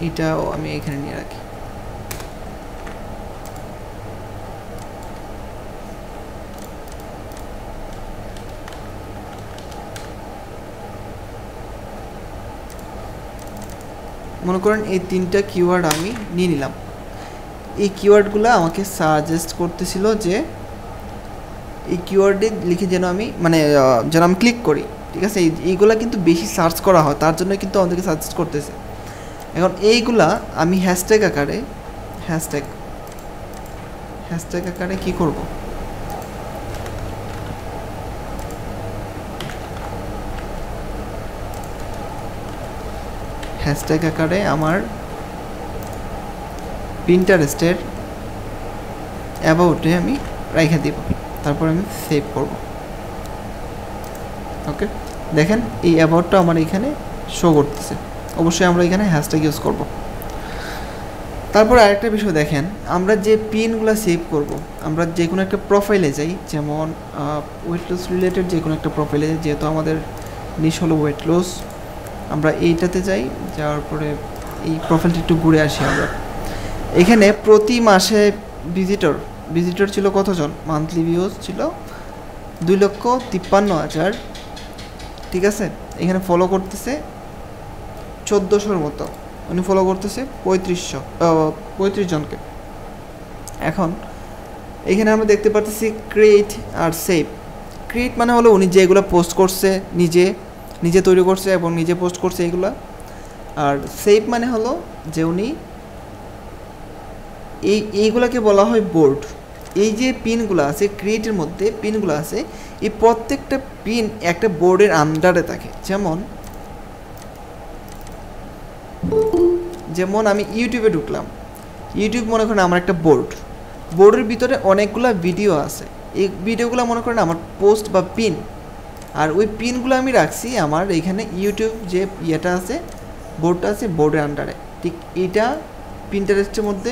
এটাও আমি এখানে নিয়ে রাখি। মনে করেন এই তিনটা কিওয়ার্ড আমি নিয়ে নিলাম। এই কিওয়ার্ডগুলো আমাকে সাজেস্ট করতেছিল যে এই কিওয়ার্ডে লিখে যেন আমি যেন আমি ক্লিক করি, ঠিক আছে। এইগুলা কিন্তু বেশি সার্চ করা হয়, তার জন্য কিন্তু আমাদেরকে সাজেস্ট করতেছে। এখন এইগুলা আমি হ্যাশট্যাগ আকারে কি করব, হ্যাশট্যাগ আকারে আমার পিন্টারেস্টের অ্যাবাউটে আমি রেখে দিব, তারপর আমি সেভ করব। ওকে, দেখেন এই অ্যাবাউটটা আমার এখানে শো করতেছে। অবশ্যই আমরা এখানে হ্যাশট্যাগ ইউজ করব। তারপর আরেকটা বিষয় দেখেন, আমরা যে পিনগুলো সেভ করব, আমরা যে কোনো একটা প্রোফাইলে যাই, যেমন ওয়েট লস রিলেটেড যে কোনো একটা প্রোফাইলে যাই, যেহেতু আমাদের নিশ হলো ওয়েট লস, আমরা এইটাতে যাই, যাওয়ার পরে এই প্রোফাইলটা একটু ঘুরে আসি। আমরা এখানে প্রতি মাসে ভিজিটর ছিল কতজন, মান্থলি ভিউজ ছিল 2,53,000 ঠিক আছে, এখানে ফলো করতেছে 1400-র মতো, উনি ফলো করতেছে 35 জনকে। এখন এখানে আমরা দেখতে পাচ্ছি ক্রিয়েট আর সেভ। ক্রিয়েট মানে হলো উনি যেগুলো পোস্ট করছে, নিজে তৈরি করছে এবং নিজে পোস্ট করছে এইগুলা। আর সেভ মানে হলো যে উনি এইগুলাকে বলা হয় বোর্ড। এই যে পিনগুলো আছে ক্রিয়েটের মধ্যে, পিনগুলো আছে, এই প্রত্যেকটা পিন একটা বোর্ডের আন্ডারে থাকে। যেমন আমি ইউটিউবে ঢুকলাম, ইউটিউব মনে করেন আমার একটা বোর্ডের ভিতরে অনেকগুলো ভিডিও আছে, এই ভিডিওগুলো মনে করেন আমার পোস্ট বা পিন, আর ওই পিনগুলো আমি রাখছি আমার এইখানে ইউটিউব যে ইয়েটা আছে, বোর্ডটা আছে, বোর্ডের আন্ডারে। ঠিক এইটা পিন্টারেস্টের মধ্যে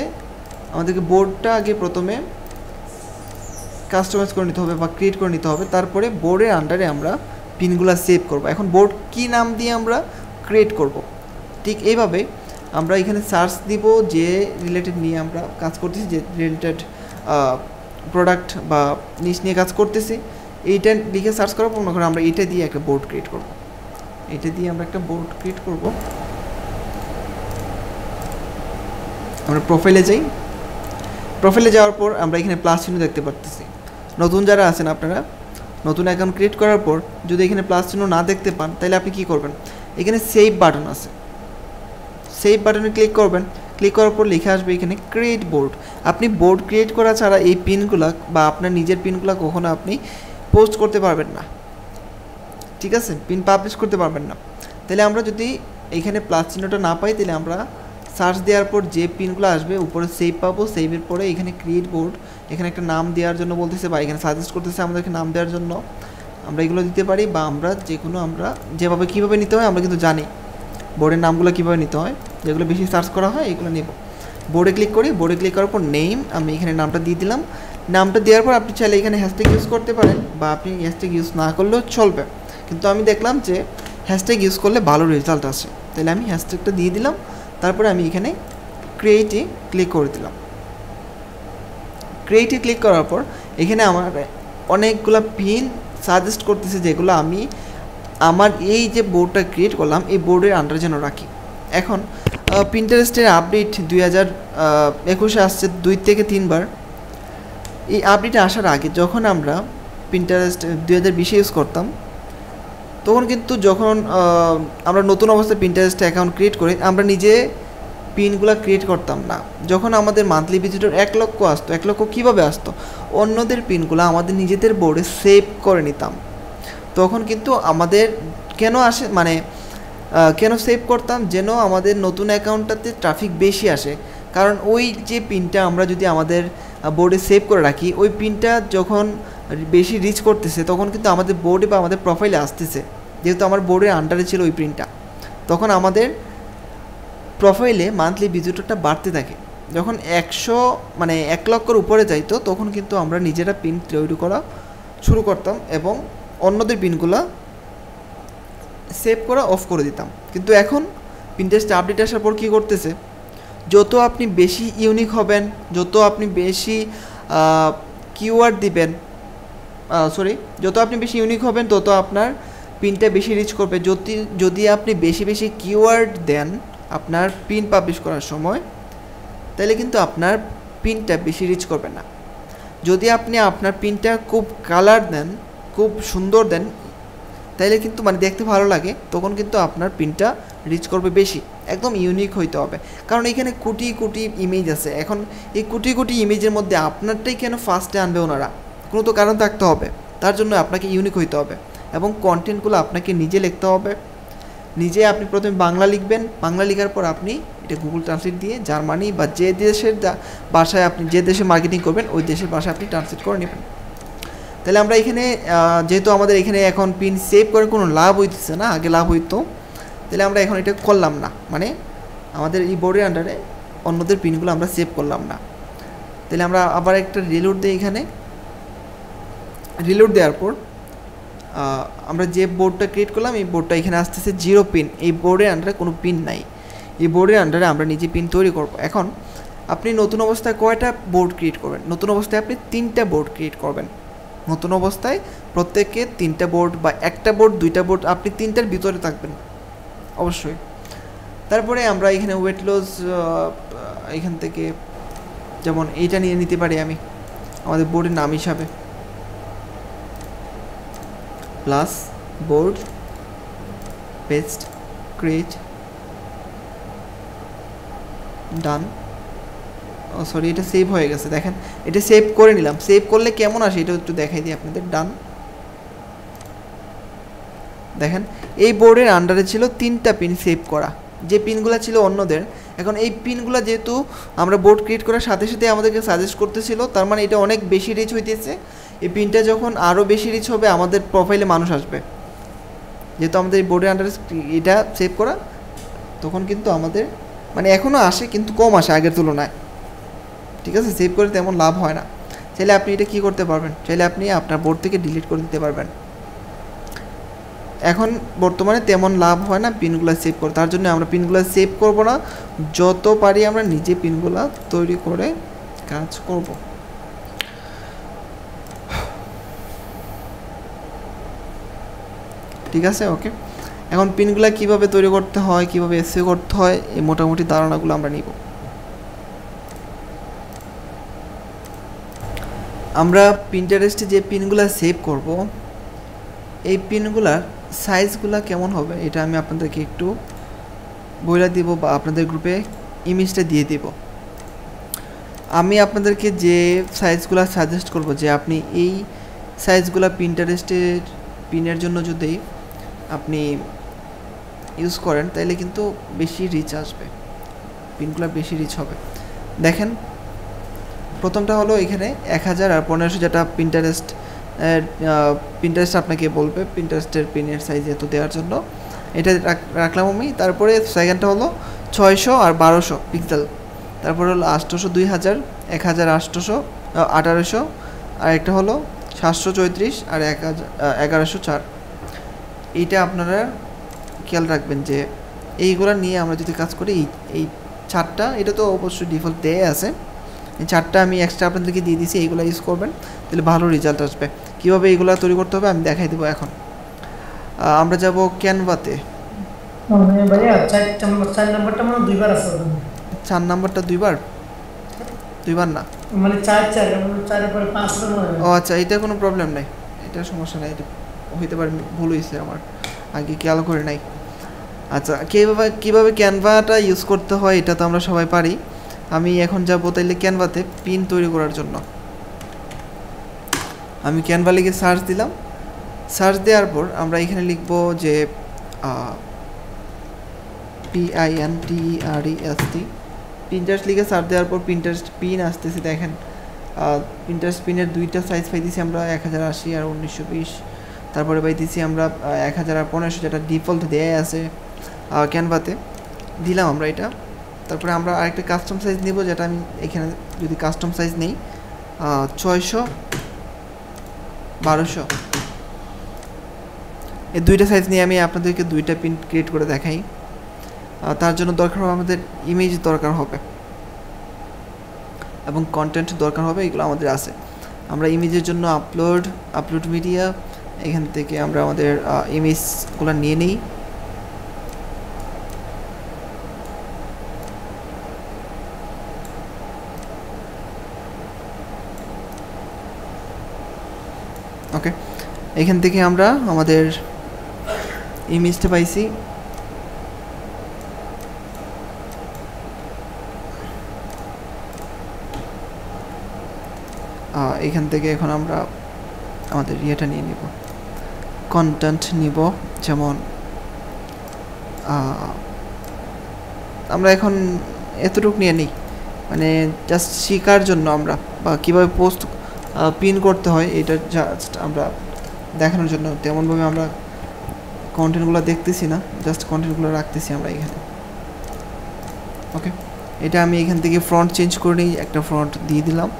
আমাদেরকে বোর্ডটা আগে প্রথমে কাস্টমাইজ করে নিতে হবে বা ক্রিয়েট করে নিতে হবে, তারপরে বোর্ডের আন্ডারে আমরা পিনগুলো সেভ করব। এখন বোর্ড কি নাম দিয়ে আমরা ক্রিয়েট করব, ঠিক এইভাবে আমরা এখানে সার্চ দিব যে রিলেটেড নিয়ে আমরা কাজ করতেছি, যে রিলেটেড প্রোডাক্ট বা নিশ নিয়ে কাজ করতেছি, এইটা লিখে সার্চ করার পর মনে করেন আমরা এটা দিয়ে একটা বোর্ড ক্রিয়েট করব। এটা দিয়ে আমরা একটা বোর্ড ক্রিয়েট করব। আমরা প্রোফাইলে যাই, প্রোফাইলে যাওয়ার পর আমরা এখানে প্লাস চিহ্ন দেখতে পারতেছি। নতুন যারা আছেন আপনারা নতুন অ্যাকাউন্ট ক্রিয়েট করার পর যদি এখানে প্লাস চিহ্ন না দেখতে পান, তাহলে আপনি কি করবেন, এখানে সেভ বাটন আছে, সেভ বাটনে ক্লিক করবেন। ক্লিক করার পর লিখে আসবে এখানে ক্রিয়েট বোর্ড। আপনি বোর্ড ক্রিয়েট করা ছাড়া এই পিনগুলা বা আপনার নিজের পিনগুলা কখনো আপনি পোস্ট করতে পারবেন না, ঠিক আছে, পিন পাবলিশ করতে পারবেন না। তাহলে আমরা যদি এখানে প্লাস চিহ্নটা না পাই, তাহলে আমরা সার্চ দেওয়ার পর যে পিনগুলো আসবে উপরে সেভ পাবো, সেভের পরে এখানে ক্রিয়েট বোর্ড, এখানে একটা নাম দেওয়ার জন্য বলতেছে বা এখানে সাজেস্ট করতেছে আমাদেরকে নাম দেওয়ার জন্য, আমরা এগুলো দিতে পারি। বা আমরা যে কোনো আমরা যেভাবে কীভাবে নিতে হয় আমরা কিন্তু জানি, বোর্ডের নামগুলো কীভাবে নিতে হয়, যেগুলো বেশি সার্চ করা হয় এগুলো নেব। বোর্ডে ক্লিক করি, বোর্ডে ক্লিক করার পর নেম, আমি এখানে নামটা দিয়ে দিলাম। নামটা দেওয়ার পর আপনি চাইলে এখানে হ্যাশট্যাগ ইউজ করতে পারেন বা আপনি হ্যাশট্যাগ ইউজ না করলেও চলবে, কিন্তু আমি দেখলাম যে হ্যাশট্যাগ ইউজ করলে ভালো রেজাল্ট আসে, তাহলে আমি হ্যাশট্যাগটা দিয়ে দিলাম। তারপরে আমি এখানে ক্রিয়েটে ক্লিক করে দিলাম। ক্রিয়েটে ক্লিক করার পর এখানে আমার অনেকগুলো পিন সাজেস্ট করতেছে, যেগুলো আমি আমার এই যে বোর্ডটা ক্রিয়েট করলাম এই বোর্ডের আন্ডারে যেন রাখি। এখন পিন্টারেস্টের আপডেট 2021 আসছে 2 থেকে 3 বার। এই আপডেটে আসার আগে যখন আমরা পিন্টারেস্ট 2020 ইউজ করতাম, তখন কিন্তু যখন আমরা নতুন অবস্থায় পিন্টারেস্ট অ্যাকাউন্ট ক্রিয়েট করি, আমরা নিজে পিনগুলো ক্রিয়েট করতাম না। যখন আমাদের মান্থলি ভিজিটর 1 লক্ষ আসতো, 1 লক্ষ কীভাবে আসতো, অন্যদের পিনগুলো আমাদের নিজেদের বোর্ডে সেভ করে নিতাম। তখন কিন্তু আমাদের কেন আসে, মানে কেন সেভ করতাম, যেন আমাদের নতুন অ্যাকাউন্টটাতে ট্রাফিক বেশি আসে। কারণ ওই যে পিনটা আমরা যদি আমাদের বোর্ডে সেভ করে রাখি, ওই পিনটা যখন বেশি রিচ করতেছে তখন কিন্তু আমাদের বোর্ডে বা আমাদের প্রোফাইলে আসতেছে, যেহেতু আমার বোর্ডের আন্ডারে ছিল ওই পিনটা, তখন আমাদের প্রোফাইলে মান্থলি ভিজিটরটা বাড়তে থাকে। যখন 1 লক্ষর উপরে যাইতো তখন কিন্তু আমরা নিজেরা পিন তৈরি করা শুরু করতাম এবং অন্যদের পিনগুলো সেভ করা অফ করে দিতাম। কিন্তু এখন পিন্টারেস্ট আপডেট আসার পর কী করতেছে, যত আপনি বেশি ইউনিক হবেন, যত আপনি বেশি কিওয়ার্ড দিবেন, যত আপনি বেশি ইউনিক হবেন তত আপনার পিনটা বেশি রিচ করবে। যদি আপনি বেশি বেশি কিওয়ার্ড দেন আপনার পিন পাবলিশ করার সময়, তাহলে কিন্তু আপনার পিনটা বেশি রিচ করবে না। যদি আপনি আপনার পিনটা খুব কালার দেন, খুব সুন্দর দেন, তাইলে কিন্তু মানে দেখতে ভালো লাগে, তখন কিন্তু আপনার পিনটা রিচ করবে বেশি। একদম ইউনিক হইতে হবে, কারণ এখানে কোটি কোটি ইমেজ আছে। এখন এই কোটি কোটি ইমেজের মধ্যে আপনারটাই কেন ফার্স্টে আনবে ওনারা, কোনো তো কারণ থাকতে হবে। তার জন্য আপনাকে ইউনিক হইতে হবে এবং কন্টেন্টগুলো আপনাকে নিজে লিখতে হবে। নিজে আপনি প্রথমে বাংলা লিখবেন, বাংলা লেখার পর আপনি এটা গুগল ট্রান্সলেট দিয়ে জার্মানি বা যে দেশের ভাষায় আপনি যে দেশে মার্কেটিং করবেন ওই দেশের ভাষায় আপনি ট্রান্সলেট করে নেবেন। তাহলে আমরা এখানে যেহেতু আমাদের এখানে এখন পিন সেভ করে কোনো লাভ হইতেছে না, আগে লাভ হইতো, তাহলে আমরা এখন এটা করলাম না, মানে আমাদের এই বোর্ডের আন্ডারে অন্যদের পিনগুলো আমরা সেভ করলাম না। তাহলে আমরা আবার একটা রিলোড দিই। এখানে রিলোড দেওয়ার পর আমরা যে বোর্ডটা ক্রিয়েট করলাম এই বোর্ডটা এখানে আসতেছে 0 পিন। এই বোর্ডের আন্ডারে কোনো পিন নাই, এই বোর্ডের আন্ডারে আমরা নিজে পিন তৈরি করব। এখন আপনি নতুন অবস্থায় কয়টা বোর্ড ক্রিয়েট করবেন? নতুন অবস্থায় আপনি 3টা বোর্ড ক্রিয়েট করবেন। নতুন অবস্থায় প্রত্যেকে 3টা বোর্ড বা একটা বোর্ড 2টা বোর্ড আপনি 3টার ভিতরে থাকবেন অবশ্যই। তারপরে আমরা এখানে ওয়েট লস এখান থেকে যেমন এইটা নিয়ে নিতে পারি আমি আমাদের বোর্ডের নাম হিসাবে প্লাস বোর্ড পেস্ট ক্রিয়েট ডান। ও সরি, এটা সেভ হয়ে গেছে, দেখেন এটা সেভ করে নিলাম। সেভ করলে কেমন আসে এটা একটু দেখাই দিই আপনাদের। ডান, দেখেন এই বোর্ডের আন্ডারে ছিল 3টা পিন সেভ করা, যে পিনগুলো ছিল অন্যদের। এখন এই পিনগুলো যেহেতু আমরা বোর্ড ক্রিয়েট করার সাথে সাথে আমাদেরকে সাজেস্ট করতেছিল, তার মানে এটা অনেক বেশি রিচ হইতেছে। এই পিনটা যখন আরও বেশি রিচ হবে আমাদের প্রোফাইলে মানুষ আসবে, যেহেতু আমাদের এই বোর্ডের আন্ডারে এটা সেভ করা, তখন কিন্তু আমাদের মানে এখনও আসে কিন্তু কম আসে আগের তুলনায়, ঠিক আছে। সেভ করে তেমন লাভ হয় না। চাইলে আপনি এটা কী করতে পারবেন, চাইলে আপনি আপনার বোর্ড থেকে ডিলিট করে দিতে পারবেন। এখন বর্তমানে তেমন লাভ হয় না পিনগুলো সেভ করে, তার জন্য আমরা পিনগুলো সেভ করব না, যত পারি আমরা নিজে পিনগুলো তৈরি করে কাজ করব। ঠিক আছে, ওকে। এখন পিনগুলো কিভাবে তৈরি করতে হয়, কিভাবে এসইও করতে হয়, এই মোটামুটি ধারণাগুলো আমরা নিব। আমরা পিন্টারেস্টে যে পিনগুলো সেভ করব, এই পিনগুলার সাইজগুলো কেমন হবে এটা আমি আপনাদেরকে একটু বলে দিব, বা আপনাদের গ্রুপে ইমেজটা দিয়ে দিব। আমি আপনাদেরকে যে সাইজগুলো সাজেস্ট করব, যে আপনি এই সাইজগুলো পিন্টারেস্টের পিনের জন্য যদি আপনি ইউজ করেন তাহলে কিন্তু বেশি রিচ আসবে, পিনগুলো বেশি রিচ হবে। দেখেন প্রথমটা হলো এখানে 1000 আর 1500, যেটা পিন্টারেস্ট আপনাকে বলবে পিন্টারেস্টের পিনের সাইজ এত দেওয়ার জন্য, এটা রাখলাম আমি। তারপরে সেকেন্ডটা হলো 600 আর 1200 পিক্সেল, তারপরে হলো 800, 2000, 1800, 1800, আর একটা হলো 734 আর 1104। এইটা আপনারা খেয়াল রাখবেন যে এইগুলো নিয়ে আমরা যদি কাজ করি, এই 4টা, এটা তো অবশ্যই ডিফল্ট দেয়া আছে, এই 4টা আমি এক্সট্রা আপনাদেরকে দিয়ে দিয়েছি, এইগুলো ইউজ করবেন তাহলে ভালো রেজাল্ট আসবে। কীভাবে এইগুলো তৈরি করতে হবে আমি দেখাই দেবো। এখন আমরা যাব ক্যানভাতে। 4 নাম্বারটা মানে 2বার আছে, 4 নাম্বারটা 2বার না, মানে 4 4 পরে 5 মনে হয়। ও আচ্ছা, এটা কোনো প্রবলেম নাই, এটা সমস্যা নাই, এটা হইতে পারে ভুল হয়েছে আমার, আগে খেয়াল করে নাই। আচ্ছা, কীভাবে ক্যানভাটা ইউজ করতে হয় এটা তো আমরা সবাই পারি। আমি এখন যাবো তাইলে ক্যানভাতে পিন তৈরি করার জন্য। আমি ক্যানভা লিখে সার্চ দিলাম, সার্চ দেওয়ার পর আমরা এখানে লিখব যে PINTEREST, পিন্টারেস্ট লিখে সার্চ দেওয়ার পর পিন্টারেস্ট পিন আসতেছে। দেখেন পিন্টারেস্ট পিনের 2টা সাইজ পাইতেছি আমরা, 1080 আর 1920। তারপরে পাইতেছি আমরা 1000 আর 1500, যেটা ডিফল্ট দেয়া আছে ক্যানভাতে, দিলাম আমরা এটা। তারপরে আমরা আরেকটা কাস্টম সাইজ নিব, যেটা আমি এখানে যদি কাস্টম সাইজ নেই 600, 1200, এই 2টা সাইজ নিয়ে আমি আপনাদেরকে 2টা পিন ক্রিয়েট করে দেখাই। তার জন্য দরকার হবে আমাদের ইমেজ দরকার হবে এবং কন্টেন্ট দরকার হবে, এগুলো আমাদের আছে। আমরা ইমেজের জন্য আপলোড মিডিয়া, এখান থেকে আমরা আমাদের ইমেজগুলো নিয়ে নিই। ওকে, এখান থেকে আমরা আমাদের ইমেজটা পাইছি। এখান থেকে এখন আমরা আমাদের ইয়েটা নিয়ে নিব, কন্টেন্ট নিব। যেমন আমরা এখন এতটুকু নিয়ে নিই, মানে জাস্ট শেখার জন্য আমরা, বা কীভাবে পোস্ট পিন করতে হয় এটা জাস্ট আমরা দেখানোর জন্য। তেমনভাবে আমরা কন্টেন্টগুলো দেখতেছি না, জাস্ট কন্টেন্টগুলো রাখতেছি আমরা এখানে। ওকে, এটা আমি এখান থেকে ফ্রন্ট চেঞ্জ করে নিই, একটা ফ্রন্ট দিয়ে দিলাম।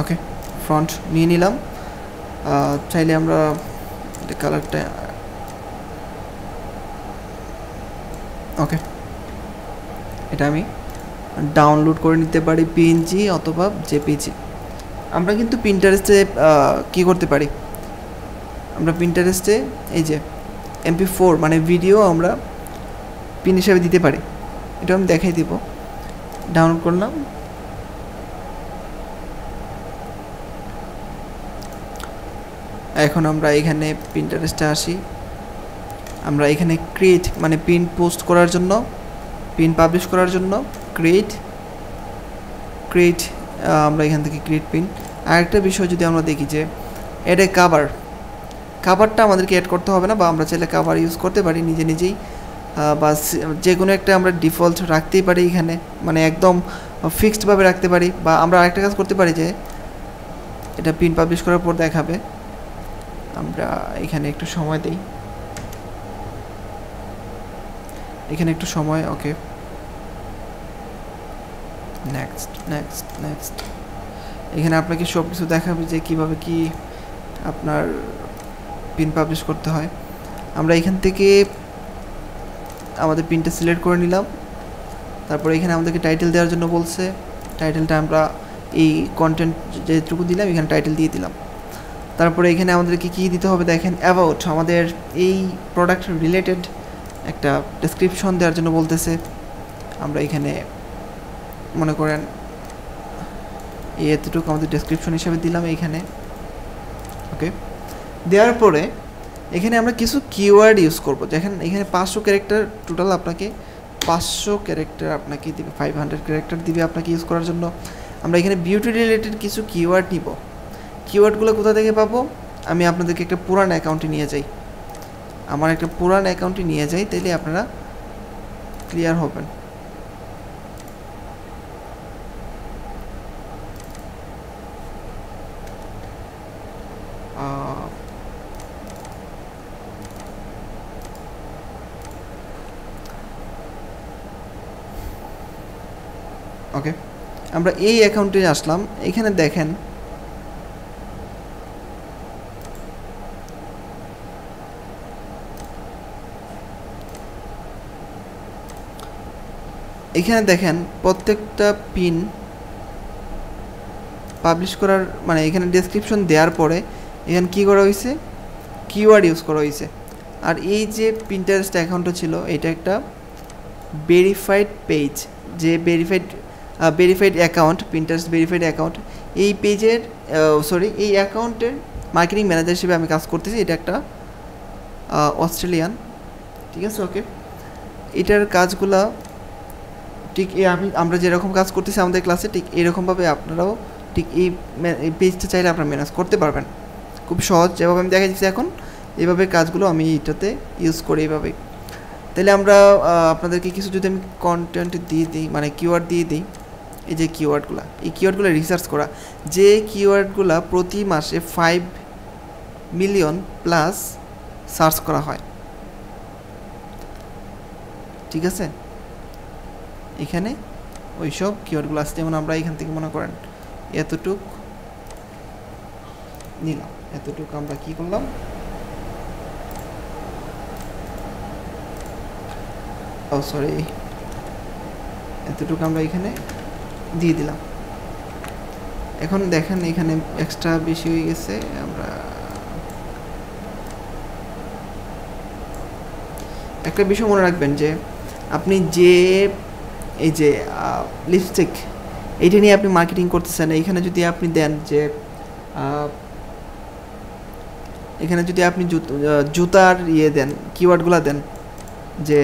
ওকে, ফ্রন্ট নিয়ে নিলাম। চাইলে আমরা এটা কালারটা ওকে, এটা আমি ডাউনলোড করে নিতে পারি পিএনজি অথবা জেপিজি। আমরা কিন্তু পিন্টারেস্টে কী করতে পারি, আমরা পিন্টারেস্টে এই যে MP4 মানে ভিডিও আমরা পিন হিসাবে দিতে পারি। এটা আমি দেখাই দিব। ডাউনলোড করলাম, এখন আমরা এখানে পিন্টারেস্টে আসি। আমরা এখানে ক্রিয়েট মানে পিন পোস্ট করার জন্য, পিন পাবলিশ করার জন্য ক্রিয়েট আমরা এখান থেকে ক্রিয়েট পিন। আরেকটা বিষয় যদি আমরা দেখি যে এটা কাভারটা আমাদেরকে অ্যাড করতে হবে না, বা আমরা চাইলে কাভার ইউজ করতে পারি নিজেই, বা যে কোনো একটা আমরা ডিফল্ট রাখতেই পারি এখানে, মানে একদম ফিক্সডভাবে রাখতে পারি। বা আমরা আরেকটা কাজ করতে পারি যে এটা পিন পাবলিশ করার পর দেখাবে, আমরা এখানে একটু সময় দিই, এখানে একটু সময়, ওকে নেক্সট। এখানে আপনাকে সব কিছু দেখাবে যে কীভাবে কি আপনার পিন পাবলিশ করতে হয়। আমরা এখান থেকে আমাদের পিনটা সিলেক্ট করে নিলাম। তারপরে এখানে আমাদেরকে টাইটেল দেওয়ার জন্য বলছে, টাইটেলটা আমরা এই কন্টেন্ট যেটুকু দিলাম এখানে টাইটেল দিয়ে দিলাম। তারপরে এখানে আমাদেরকে কী দিতে হবে দেখেন, অ্যাবাউট, আমাদের এই প্রোডাক্ট রিলেটেড একটা ডেসক্রিপশন দেওয়ার জন্য বলতেছে। আমরা এখানে মনে করেন এতটুকু আমাদের ডেসক্রিপশন হিসেবে দিলাম এইখানে, ওকে। দেওয়ার পরে এখানে আমরা কিছু কিওয়ার্ড ইউজ করবো। দেখেন এখানে 500 ক্যারেক্টার টোটাল, আপনাকে 500 ক্যারেক্টার আপনাকে দিবে, 500 ক্যারেক্টার দিবে আপনাকে ইউজ করার জন্য। আমরা এখানে বিউটি রিলেটেড কিছু কিওয়ার্ড নিব। কিওয়ার্ডগুলো কোথা থেকে পাবো, আমি আপনাদেরকে একটা পুরান অ্যাকাউন্টে নিয়ে যাই, আমার একটা পুরান অ্যাকাউন্টে নিয়ে যাই, তাইলে আপনারা ক্লিয়ার হবেন। ওকে, আমরা এই অ্যাকাউন্টে আসলাম। এখানে দেখেন প্রত্যেকটা পিন পাবলিশ করার মানে এখানে ডেসক্রিপশন দেওয়ার পরে এখানে কী করা হয়েছে, কিওয়ার্ড ইউজ করা হয়েছে। আর এই যে পিন্টারেস্ট অ্যাকাউন্টটা ছিল, এটা একটা ভেরিফাইড পেজ, যে verified account, Pinterest verified account. এই পেজের এই অ্যাকাউন্টের মার্কেটিং ম্যানেজার হিসেবে আমি কাজ করতেছি। এটা একটা অস্ট্রেলিয়ান, ঠিক আছে, ওকে। এটার কাজগুলা ঠিক আমরা যেরকম কাজ করতেছি আমাদের ক্লাসে, ঠিক এরকমভাবে আপনারাও ঠিক এই পেজটা চাইলে আপনারা ম্যানেজ করতে পারবেন। খুব সহজ, যেভাবে আমি দেখা দিচ্ছি এখন এইভাবে কাজগুলো আমি এটাতে ইউজ করি এইভাবে। তাহলে আমরা আপনাদেরকে কিছু যদি আমি কন্টেন্ট দিয়ে দিই, মানে কিওয়ার্ড দিয়ে দিই, এই যে কিওয়ার্ডগুলো, এই কিওয়ার্ডগুলো রিসার্চ করা, যে কিওয়ার্ডগুলো প্রতি মাসে 5 মিলিয়ন প্লাস সার্চ করা হয়, ঠিক আছে। এখানে ওই সব কিওয়ার্ডগুলো আছে। যেমন আমরা এখান থেকে মনে করেন এতটুক নিলাম, এতটুকু আমরা কি করলাম, এতটুকু আমরা এখানে দিয়ে দিলাম। এখন দেখেন এখানে এক্সট্রা বেশি হয়ে গেছে। আমরা একটা বিষয় মনে রাখবেন যে আপনি যে এই যে লিপস্টিক এইটা নিয়ে আপনি মার্কেটিং করতেছেন, এইখানে যদি আপনি দেন যে এখানে যদি আপনি জুতার দেন, কিওয়ার্ডগুলো দেন, যে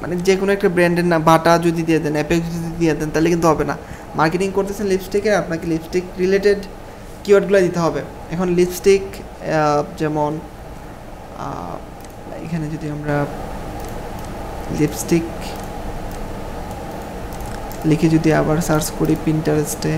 মানে যে কোনো একটা ব্র্যান্ডের না, বাটা যদি দিয়ে দেন, অ্যাপেক্স যদি দিয়ে দেন, তাহলে কিন্তু হবে না। মার্কেটিং করতেছেন লিপস্টিকের, আপনাকে লিপস্টিক রিলেটেড কিওয়ার্ডগুলো দিতে হবে। এখন লিপস্টিক যেমন এখানে যদি আমরা লিপস্টিক লিখে যদি আবার সার্চ করি পিন্টারেস্টে,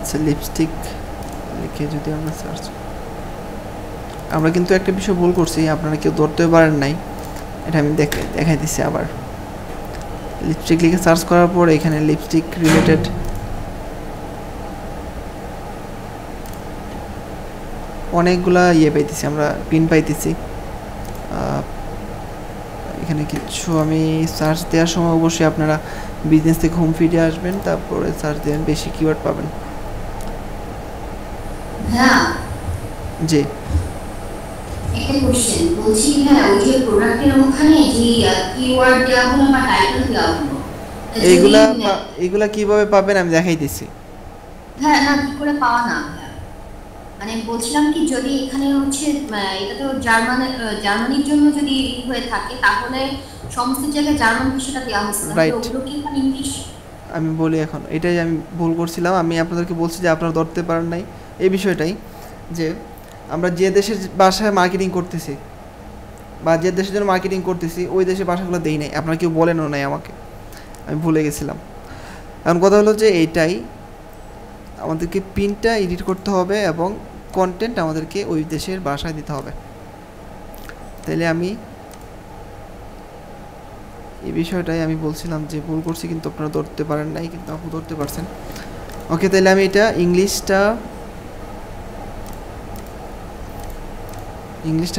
আচ্ছা লিপস্টিক লিখে যদি আমরা সার্চ, আমরা কিন্তু একটা বিষয় ভুল করছি, আপনারা কেউ ধরতে পারেন নাই, এটা আমি দেখাই দিচ্ছি আবার। লিপস্টিক লিখে সার্চ করার পর এখানে লিপস্টিক রিলেটেড অনেকগুলা পাইতেছি, আমরা পিন পাইতেছি। এখানে কিছু আমি সার্চ দেওয়ার সময় অবশ্যই আপনারা বিজনেস থেকে হোম ফিডে আসবেন, তারপরে সার্চ দেবেন, বেশি কিওয়ার্ড পাবেন। হ্যাঁ জি একটা কোশ্চেন বলছি, হ্যাঁ ওই যে প্রোডাক্টের ওখানে যে কিওয়ার্ড দেওয়া হলো বা টাইটেল দেওয়া হলো, এইগুলা কিভাবে পাবেন আমি দেখাই দিচ্ছি। হ্যাঁ না কি করে পাওয়া না, মানে বলছিলাম কি যদি এখানে হচ্ছে এটা তো জার্মানির জন্য যদি হয়ে থাকে তাহলে সমস্ত জায়গায় জার্মান ভাষাটা দেওয়া হচ্ছে, ওগুলো কি এখানে ইংলিশ? আমি বলি এখন, এটাই আমি ভুল করছিলাম, আমি আপনাদেরকে বলছি যে আপনারা ধরতে পারেন নাই এই বিষয়টাই, যে আমরা যে দেশের ভাষায় মার্কেটিং করতেছি বা যে দেশের জন্য মার্কেটিং করতেছি ওই দেশের ভাষাগুলো দেই নাই, আপনারা কেউ বলেনও নাই আমাকে, আমি ভুলে গেছিলাম। এখন কথা হলো যে এইটাই আমাদেরকে পিনটা এডিট করতে হবে এবং কন্টেন্ট আমাদেরকে ওই দেশের ভাষায় দিতে হবে। তাইলে আমি এই বিষয়টাই আমি বলছিলাম যে ভুল করছি, কিন্তু আপনারা ধরতে পারেন নাই, কিন্তু আপনি ধরতে পারছেন। ওকে, তাহলে আমি এটা ইংলিশটা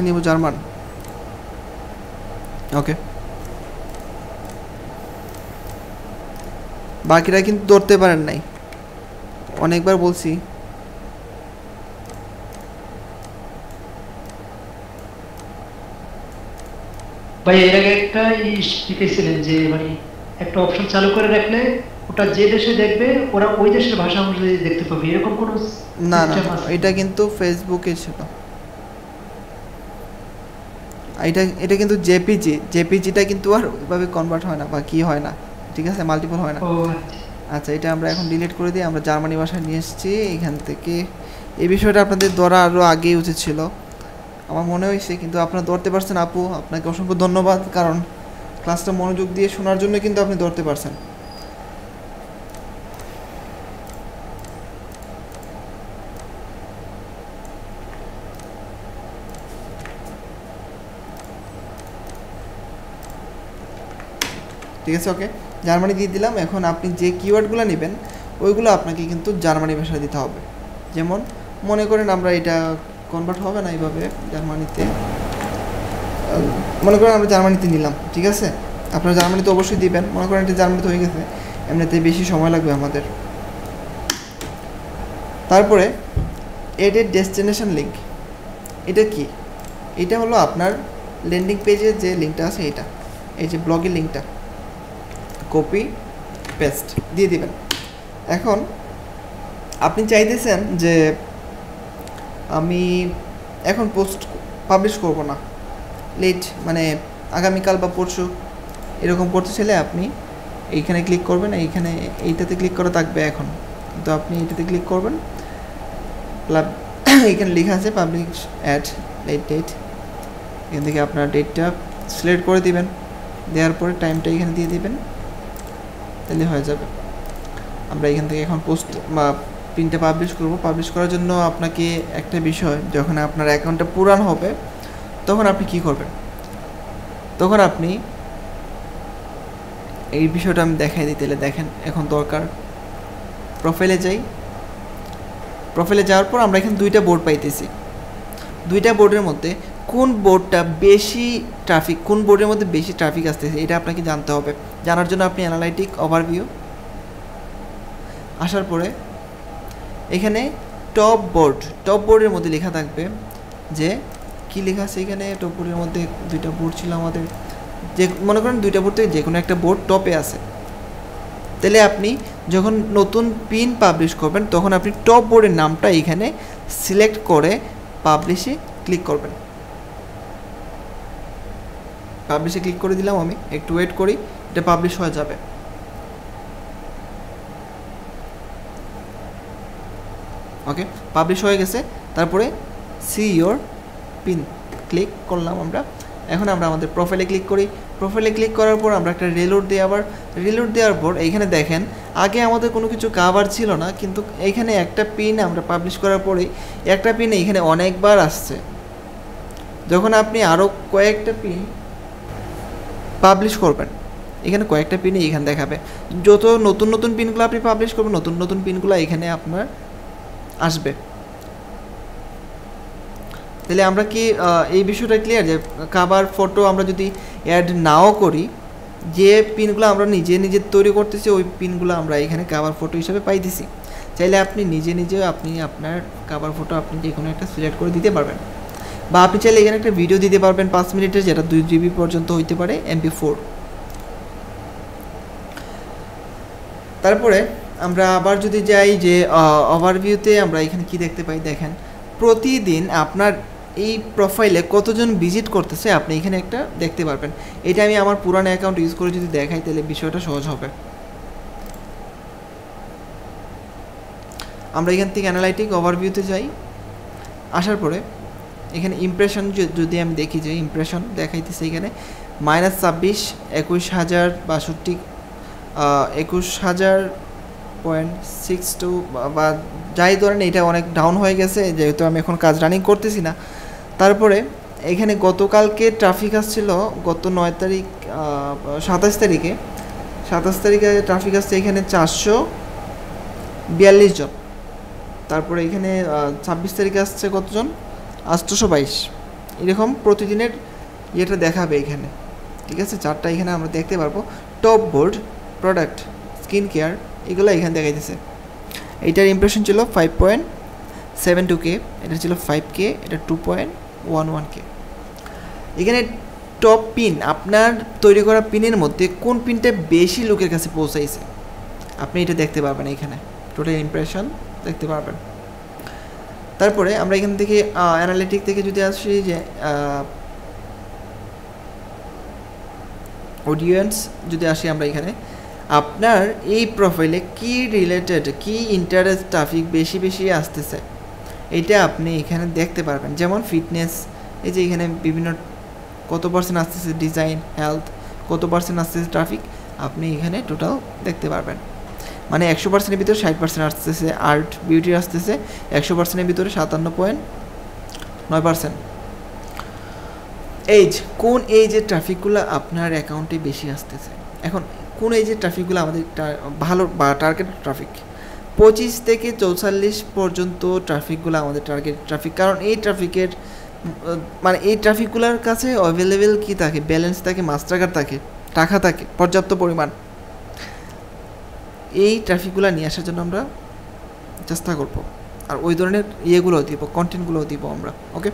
নিব জার্মান। ওকে, বাকিরা কিন্তু ধরতে পারেন নাই, অনেকবার বলছি। ভাই এর আগে একটা শিখেছিলেন যে মানে একটা অপশন চালু করে রাখলে ওটা যে দেশে দেখবে ওরা ওই দেশের ভাষা অনুযায়ী দেখতে পাবে, এরকম কোনো না না, এটা কিন্তু ফেসবুকে ছিল, এটা কিন্তু জেপিজিটা কিন্তু আর ওইভাবে কনভার্ট হয় না বা কি হয় না, ঠিক আছে, মাল্টিপল হয় না। আচ্ছা, এটা আমরা এখন ডিলিট করে দিই, আমরা জার্মানি ভাষায় নিয়ে এসেছি এখান থেকে। এই বিষয়টা আপনাদের ধরা আরও আগেই উচিত ছিল আমার মনে হয়েছে, কিন্তু আপনারা ধরতে পারছেন। আপু আপনাকে অসংখ্য ধন্যবাদ, কারণ ক্লাসটা মনোযোগ দিয়ে শোনার জন্য কিন্তু আপনি ধরতে পারছেন। ঠিক আছে, ওকে, জার্মানি দিয়ে দিলাম। এখন আপনি যে কিওয়ার্ডগুলো নেবেন ওইগুলো আপনাকে কিন্তু জার্মানি ভাষায় দিতে হবে। যেমন মনে করেন আমরা এটা কনভার্ট হবে না এইভাবে জার্মানিতে, মনে করেন আমরা জার্মানিতে নিলাম, ঠিক আছে, আপনারা জার্মানিতে অবশ্যই দিবেন। মনে করেন এটা জার্মানিতে হয়ে গেছে, এমনিতে বেশি সময় লাগবে আমাদের। তারপরে এডেড ডেস্টিনেশন লিঙ্ক, এটা কি? এটা হলো আপনার ল্যান্ডিং পেজের যে লিঙ্কটা আছে, এটা এই যে ব্লগের লিঙ্কটা কপি পেস্ট দিয়ে দিবেন। এখন আপনি চাইতেছেন যে আমি এখন পোস্ট পাবলিশ করব না, লেট মানে আগামীকাল বা পরশু এরকম করতে চাইলে আপনি এইখানে ক্লিক করবেন, এইখানে এইটাতে ক্লিক করা থাকবে এখন, কিন্তু আপনি এইটাতে ক্লিক করবেন, এইখানে লেখা আছে পাবলিশ অ্যাট লেট ডেট, এখান থেকে আপনার ডেটটা সিলেক্ট করে দিবেন, দেওয়ার পরে টাইমটা এখানে দিয়ে দিবেন, তাহলে হয়ে যাবে। আমরা এখান থেকে এখন পোস্ট বা প্রিন্টটা পাবলিশ করব। পাবলিশ করার জন্য আপনাকে একটা বিষয়, যখন আপনার অ্যাকাউন্টটা পুরান হবে তখন আপনি কি করবেন, তখন আপনি এই বিষয়টা আমি দেখাই দিই। তাহলে দেখেন, এখন দরকার প্রোফাইলে যাই, প্রোফাইলে যাওয়ার পর আমরা এখানে দুইটা বোর্ড পাইতেছি। দুইটা বোর্ডের মধ্যে কোন বোর্ডটা বেশি ট্রাফিক, কোন বোর্ডের মধ্যে বেশি ট্রাফিক আসতেছে এটা আপনাকে জানতে হবে। জানার জন্য আপনি অ্যানালাইটিক ওভারভিউ আসার পরে এখানে টপ বোর্ডের মধ্যে লেখা থাকবে যে কি লেখা আছে এখানে। টপ বোর্ডের মধ্যে দুইটা বোর্ড ছিল আমাদের, যে মনে করেন দুইটা বোর্ড থেকে যে কোনো একটা বোর্ড টপে আছে, তাহলে আপনি যখন নতুন পিন পাবলিশ করবেন তখন আপনি টপ বোর্ডের নামটা এখানে সিলেক্ট করে পাবলিশে ক্লিক করবেন। পাবলিশে ক্লিক করে দিলাম আমি, একটু ওয়েট করি, এটা পাবলিশ হয়ে যাবে। ওকে, পাবলিশ হয়ে গেছে। তারপরে সি ইয়োর পিন ক্লিক করলাম আমরা। এখন আমরা আমাদের প্রোফাইলে ক্লিক করি। প্রোফাইলে ক্লিক করার পর আমরা একটা রিলোড দিই, আবার রিলোড দেওয়ার পর এইখানে দেখেন আগে আমাদের কোনো কিছু কাভার ছিল না, কিন্তু এখানে একটা পিন আমরা পাবলিশ করার পরে একটা পিন এখানে অনেকবার আসছে। যখন আপনি আরও কয়েকটা পিন পাবলিশ করবেন, এখানে কয়েকটা পিনে এখানে দেখাবে। যত নতুন নতুন পিনগুলো আপনি পাবলিশ করবেন, নতুন নতুন পিনগুলো এখানে আপনার আসবে। তাহলে আমরা কি এই বিষয়টা ক্লিয়ার যে কাভার ফটো আমরা যদি অ্যাড নাও করি, যে পিনগুলো আমরা নিজে নিজে তৈরি করতেছি ওই পিনগুলো আমরা এখানে কাভার ফটো হিসেবে পাইতেছি। চাইলে আপনি নিজে নিজে আপনি আপনার কাভার ফটো আপনি যে কোনো একটা সিলেক্ট করে দিতে পারবেন, বা আপনি চাইলে এখানে একটা ভিডিও দিতে পারবেন 5 মিনিটের, যেটা 2 GB পর্যন্ত হইতে পারে MP4। তারপরে আমরা আবার যদি যাই যে ওভারভিউতে আমরা এখানে কি দেখতে পাই, দেখেন প্রতিদিন আপনার এই প্রোফাইলে কতজন ভিজিট করতেছে আপনি এখানে একটা দেখতে পারবেন। এটা আমি আমার পুরানো অ্যাকাউন্ট ইউজ করে যদি দেখাই তাহলে বিষয়টা সহজ হবে। আমরা এখান থেকে অ্যানালাইটিক ওভারভিউতে যাই, আসার পরে এখানে ইমপ্রেশন যদি আমি দেখি যে ইমপ্রেশন দেখাইতেছে এখানে -26, 21,062, 21,000.62 বা যাই ধরেন, এটা অনেক ডাউন হয়ে গেছে যেহেতু আমি এখন কাজ রানিং করতেছি না। তারপরে এখানে গতকালকে ট্রাফিক আসছিল, গত 9 তারিখ 27 তারিখে ট্রাফিক আসছে এখানে 442 জন। তারপরে এখানে 26 তারিখে আসছে কতজন, 822। এরকম প্রতিদিনের ইয়েটা দেখাবে এখানে, ঠিক আছে। চারটা এখানে আমরা দেখতে পারবো। Top board, product, skin care, এগুলো এখানে দেখাইতেছে। এইটার ইমপ্রেশন ছিল 5.72K, এটা ছিল 5K, এটা 2.11K। এখানে টপ পিন, আপনার তৈরি করা পিনের মধ্যে কোন পিনটা বেশি লোকের কাছে পৌঁছাইছে আপনি এটা দেখতে পারবেন, এখানে টোটাল ইমপ্রেশন দেখতে পারবেন। তারপরে আমরা এখান থেকে অ্যানালিটিক থেকে যদি আসি যে অডিয়েন্স যদি আসি, আমরা এখানে আপনার এই প্রোফাইলে কি রিলেটেড, কি ইন্টারেস্ট ট্রাফিক বেশি আসতেছে এটা আপনি এখানে দেখতে পারবেন। যেমন ফিটনেস, এই যে এখানে বিভিন্ন কত পার্সেন্ট আসতেছে, ডিজাইন, হেলথ কত পার্সেন্ট আসতেছে ট্রাফিক, আপনি এখানে টোটাল দেখতে পারবেন। মানে 100%-এর ভিতরে 60% আসতেছে, আর্ট বিউটি আসতেছে 100%-এর ভিতরে 57.9%। এইজ, কোন এইজের ট্রাফিকগুলো আপনার অ্যাকাউন্টে বেশি আসতেছে। এখন কোন এইজের ট্রাফিকগুলো আমাদের ভালো বা টার্গেট ট্রাফিক, 25 থেকে 44 পর্যন্ত ট্রাফিকগুলো আমাদের টার্গেট ট্রাফিক। কারণ এই ট্রাফিকের মানে এই ট্রাফিকগুলোর কাছে অ্যাভেলেবেল কি থাকে, ব্যালেন্স থাকে, মাস্টার কার্ড থাকে, টাকা থাকে পর্যাপ্ত পরিমাণ। এই ট্রাফিকগুলো নিয়ে আসার জন্য আমরা চেষ্টা করব, আর ওই ধরনের ইয়েগুলো দিব, কন্টেন্টগুলো দিব আমরা। ওকে,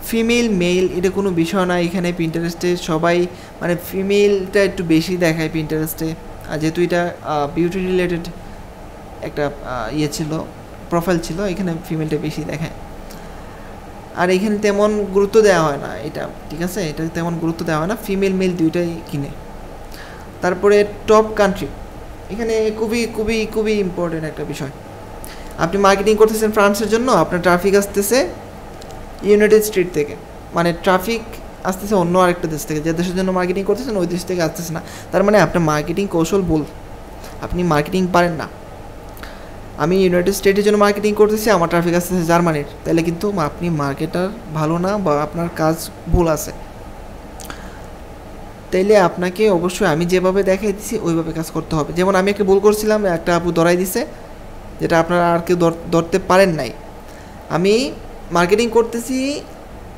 ফিমেল মেল এটা কোনো বিষয় না। এখানে পিন্টারেস্টে সবাই মানে ফিমেলটা একটু বেশি দেখায় পিন্টারেস্টে, আর যেহেতু এটা বিউটি রিলেটেড একটা ইয়ে ছিল, প্রোফাইল ছিল, এখানে ফিমেলটা বেশি দেখায়। আর এখানে তেমন গুরুত্ব দেওয়া হয় না এটা, ঠিক আছে, এটা তেমন গুরুত্ব দেওয়া হয় না, ফিমেল মেল দুইটাই কিনে। তারপরে টপ কান্ট্রি, এখানে খুবই খুবই খুবই ইম্পর্টেন্ট একটা বিষয়। আপনি মার্কেটিং করতেছেন ফ্রান্সের জন্য, আপনার ট্রাফিক আসতেছে ইউনাইটেড স্টেট থেকে, মানে ট্রাফিক আসতেছে অন্য আরেকটা দেশ থেকে, যে দেশের জন্য মার্কেটিং করতেছেন ওই দেশ থেকে আসতেছে না। তার মানে আপনার মার্কেটিং কৌশল ভুল, আপনি মার্কেটিং পারেন না। আমি ইউনাইটেড স্টেটের জন্য মার্কেটিং করতেছি, আমার ট্রাফিক আসতেছে জার্মানির, তাহলে কিন্তু আপনি মার্কেটার ভালো না বা আপনার কাজ ভুল আছে। তাইলে আপনাকে অবশ্যই আমি যেভাবে দেখাই দিছি ওইভাবে কাজ করতে হবে। যেমন আমি একটা ভুল করছিলাম, একটা আপু ধরাই দিছে, যেটা আপনারা আর কেউ ধরতে পারেন নাই। আমি মার্কেটিং করতেছি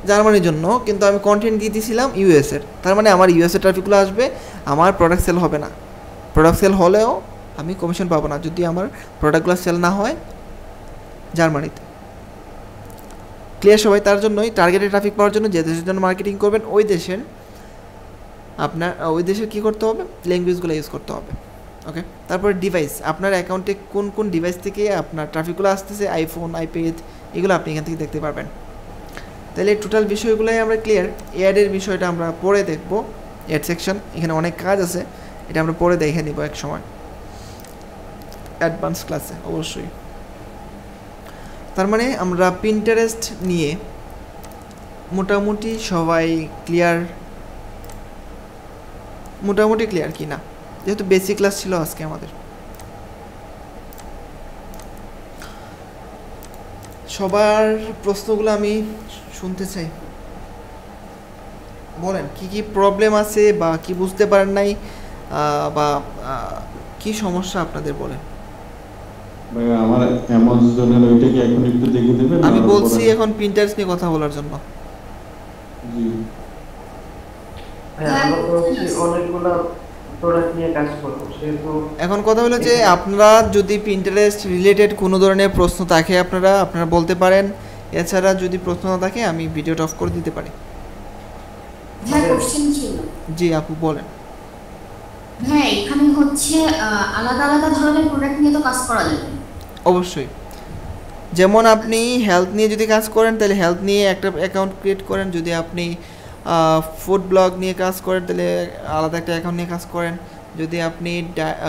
জার্মানির জন্য, কিন্তু আমি কন্টেন্ট দিয়ে দিয়েছিলাম ইউএসের। তার মানে আমার ইউএসএর ট্রাফিকগুলো আসবে, আমার প্রোডাক্ট সেল হবে না। প্রোডাক্ট সেল হলেও আমি কমিশন পাবো না যদি আমার প্রোডাক্টগুলো সেল না হয় জার্মানিতে। ক্লিয়ার সবাই? তার জন্যই টার্গেটেড ট্রাফিক পাওয়ার জন্য যে দেশের জন্য মার্কেটিং করবেন ওই দেশের কী করতে হবে, ল্যাঙ্গুয়েজগুলো ইউজ করতে হবে। ওকে, তারপরে ডিভাইস, আপনার অ্যাকাউন্টে কোন কোন ডিভাইস থেকে আপনার ট্রাফিকগুলো আসতেছে, আইফোন, আইপ্যাড, এগুলো আপনি এখান থেকে দেখতে পারবেন। তাহলে টোটাল বিষয়গুলোই আমরা ক্লিয়ার। অ্যাডের বিষয়টা আমরা পরে দেখব, অ্যাড সেকশন, এখানে অনেক কাজ আছে, এটা আমরা পরে দেখে নিব এক সময় অ্যাডভান্স ক্লাসে অবশ্যই। তার মানে আমরা পিন্টারেস্ট নিয়ে মোটামুটি সবাই ক্লিয়ার, মোটামুটি ক্লিয়ার কি না, যেহেতু বেসিক ক্লাস ছিল আজকে আমাদের। সবার প্রশ্নগুলো আমি শুনতে চাই। বলেন কি কি প্রবলেম আছে বা কি বুঝতে পারেন নাই, বা কি সমস্যা আপনাদের বলেন। ভাই আমার অ্যামাজনের ওইটা কি এখন একটু দেখে দেবেন? আমি বলছি এখন প্রিন্টার্স নিয়ে কথা বলার জন্য। জি হ্যাঁ, আমরা তো হচ্ছে অনেকগুলা প্রোডাক্ট নিয়ে কাজ করবো, সেহেতু এখন কথা হলো যে আপনারা যদি প্রিন্টারেস্ট রিলেটেড কোনো ধরনের প্রশ্ন থাকে আপনারা বলতে পারেন। এছাড়া যদি প্রশ্ন না থাকে আমি ভিডিওটা অফ করে দিতে পারি। হ্যাঁ, কোশ্চেন ছিল। জি আপু বলেন। হ্যাঁ, এখানে হচ্ছে আলাদা আলাদা ধরনের প্রোডাক্ট নিয়ে তো কাজ করা যাবে। অবশ্যই, যেমন আপনি হেলথ নিয়ে যদি কাজ করেন তাহলে হেলথ নিয়ে একটা অ্যাকাউন্ট ক্রিয়েট করেন। যদি আপনি ফুড ব্লগ নিয়ে কাজ করেন তাহলে আলাদা একটা অ্যাকাউন্ট নিয়ে কাজ করেন। যদি আপনি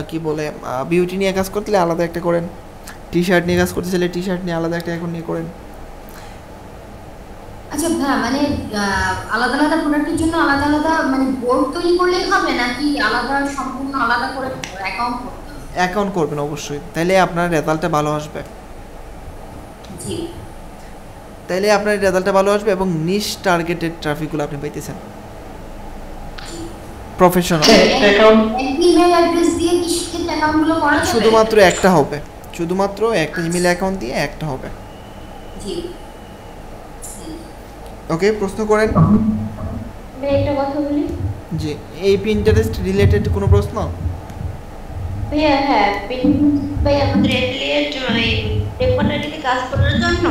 কি বলে বিউটি নিয়ে কাজ করতে তাহলে আলাদা একটা করেন। টি শার্ট নিয়ে কাজ করতে চাইলে টি শার্ট নিয়ে আলাদা একটা অ্যাকাউন্ট নিয়ে করেন। আচ্ছা ভাইয়া, মানে আলাদা আলাদা প্রোডাক্টের জন্য আলাদা আলাদা মানে বোর্ড তৈরি করলেই হবে নাকি আলাদা সম্পূর্ণ আলাদা করে অ্যাকাউন্ট করতে হবে? অ্যাকাউন্ট করবেন অবশ্যই, তাইলে আপনার রেজাল্টটা ভালো আসবে। জি, তাইলে আপনার রেজাল্টটা ভালো আসবে এবং নিশ টার্গেটেড ট্রাফিকগুলো আপনি পাইতেছেন প্রফেশনাল। একটা অ্যাকাউন্ট একই ইমেল অ্যাড্রেস দিয়ে কি সেক্ষেত্রে অ্যাকাউন্টগুলো করা যাবে? শুধুমাত্র একটা হবে, শুধুমাত্র একটা ইমেল অ্যাকাউন্ট দিয়ে একটা হবে। জি। ওকে, প্রশ্ন করেন। ভাই একটা কথা বলি। জি, এই প্রিন্টারেস্ট রিলেটেড কোনো প্রশ্ন? ভাইয়া হ্যাঁ, ভাই আমাদের এফিলিয়েট মানে টেকনোলজিতে কাজ করার জন্য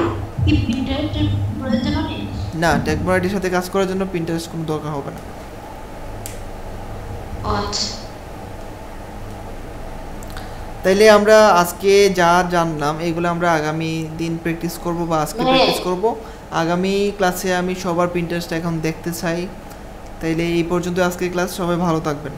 কি প্রিন্টারেস্টের প্রয়োজন নেই? না, টেকনোলজির সাথে কাজ করার জন্য প্রিন্টারেস্ট কোনো দরকার হবে না। আচ্ছা, তাইলে আমরা আজকে যা জানলাম এগুলো আমরা আগামী দিন প্র্যাকটিস করব বা আজকে প্র্যাকটিস করব। আগামী ক্লাসে আমি সবার প্রিন্টারেস্ট এখন দেখতে চাই। তাইলে এই পর্যন্ত আজকের ক্লাস, সবাই ভালো থাকবেন।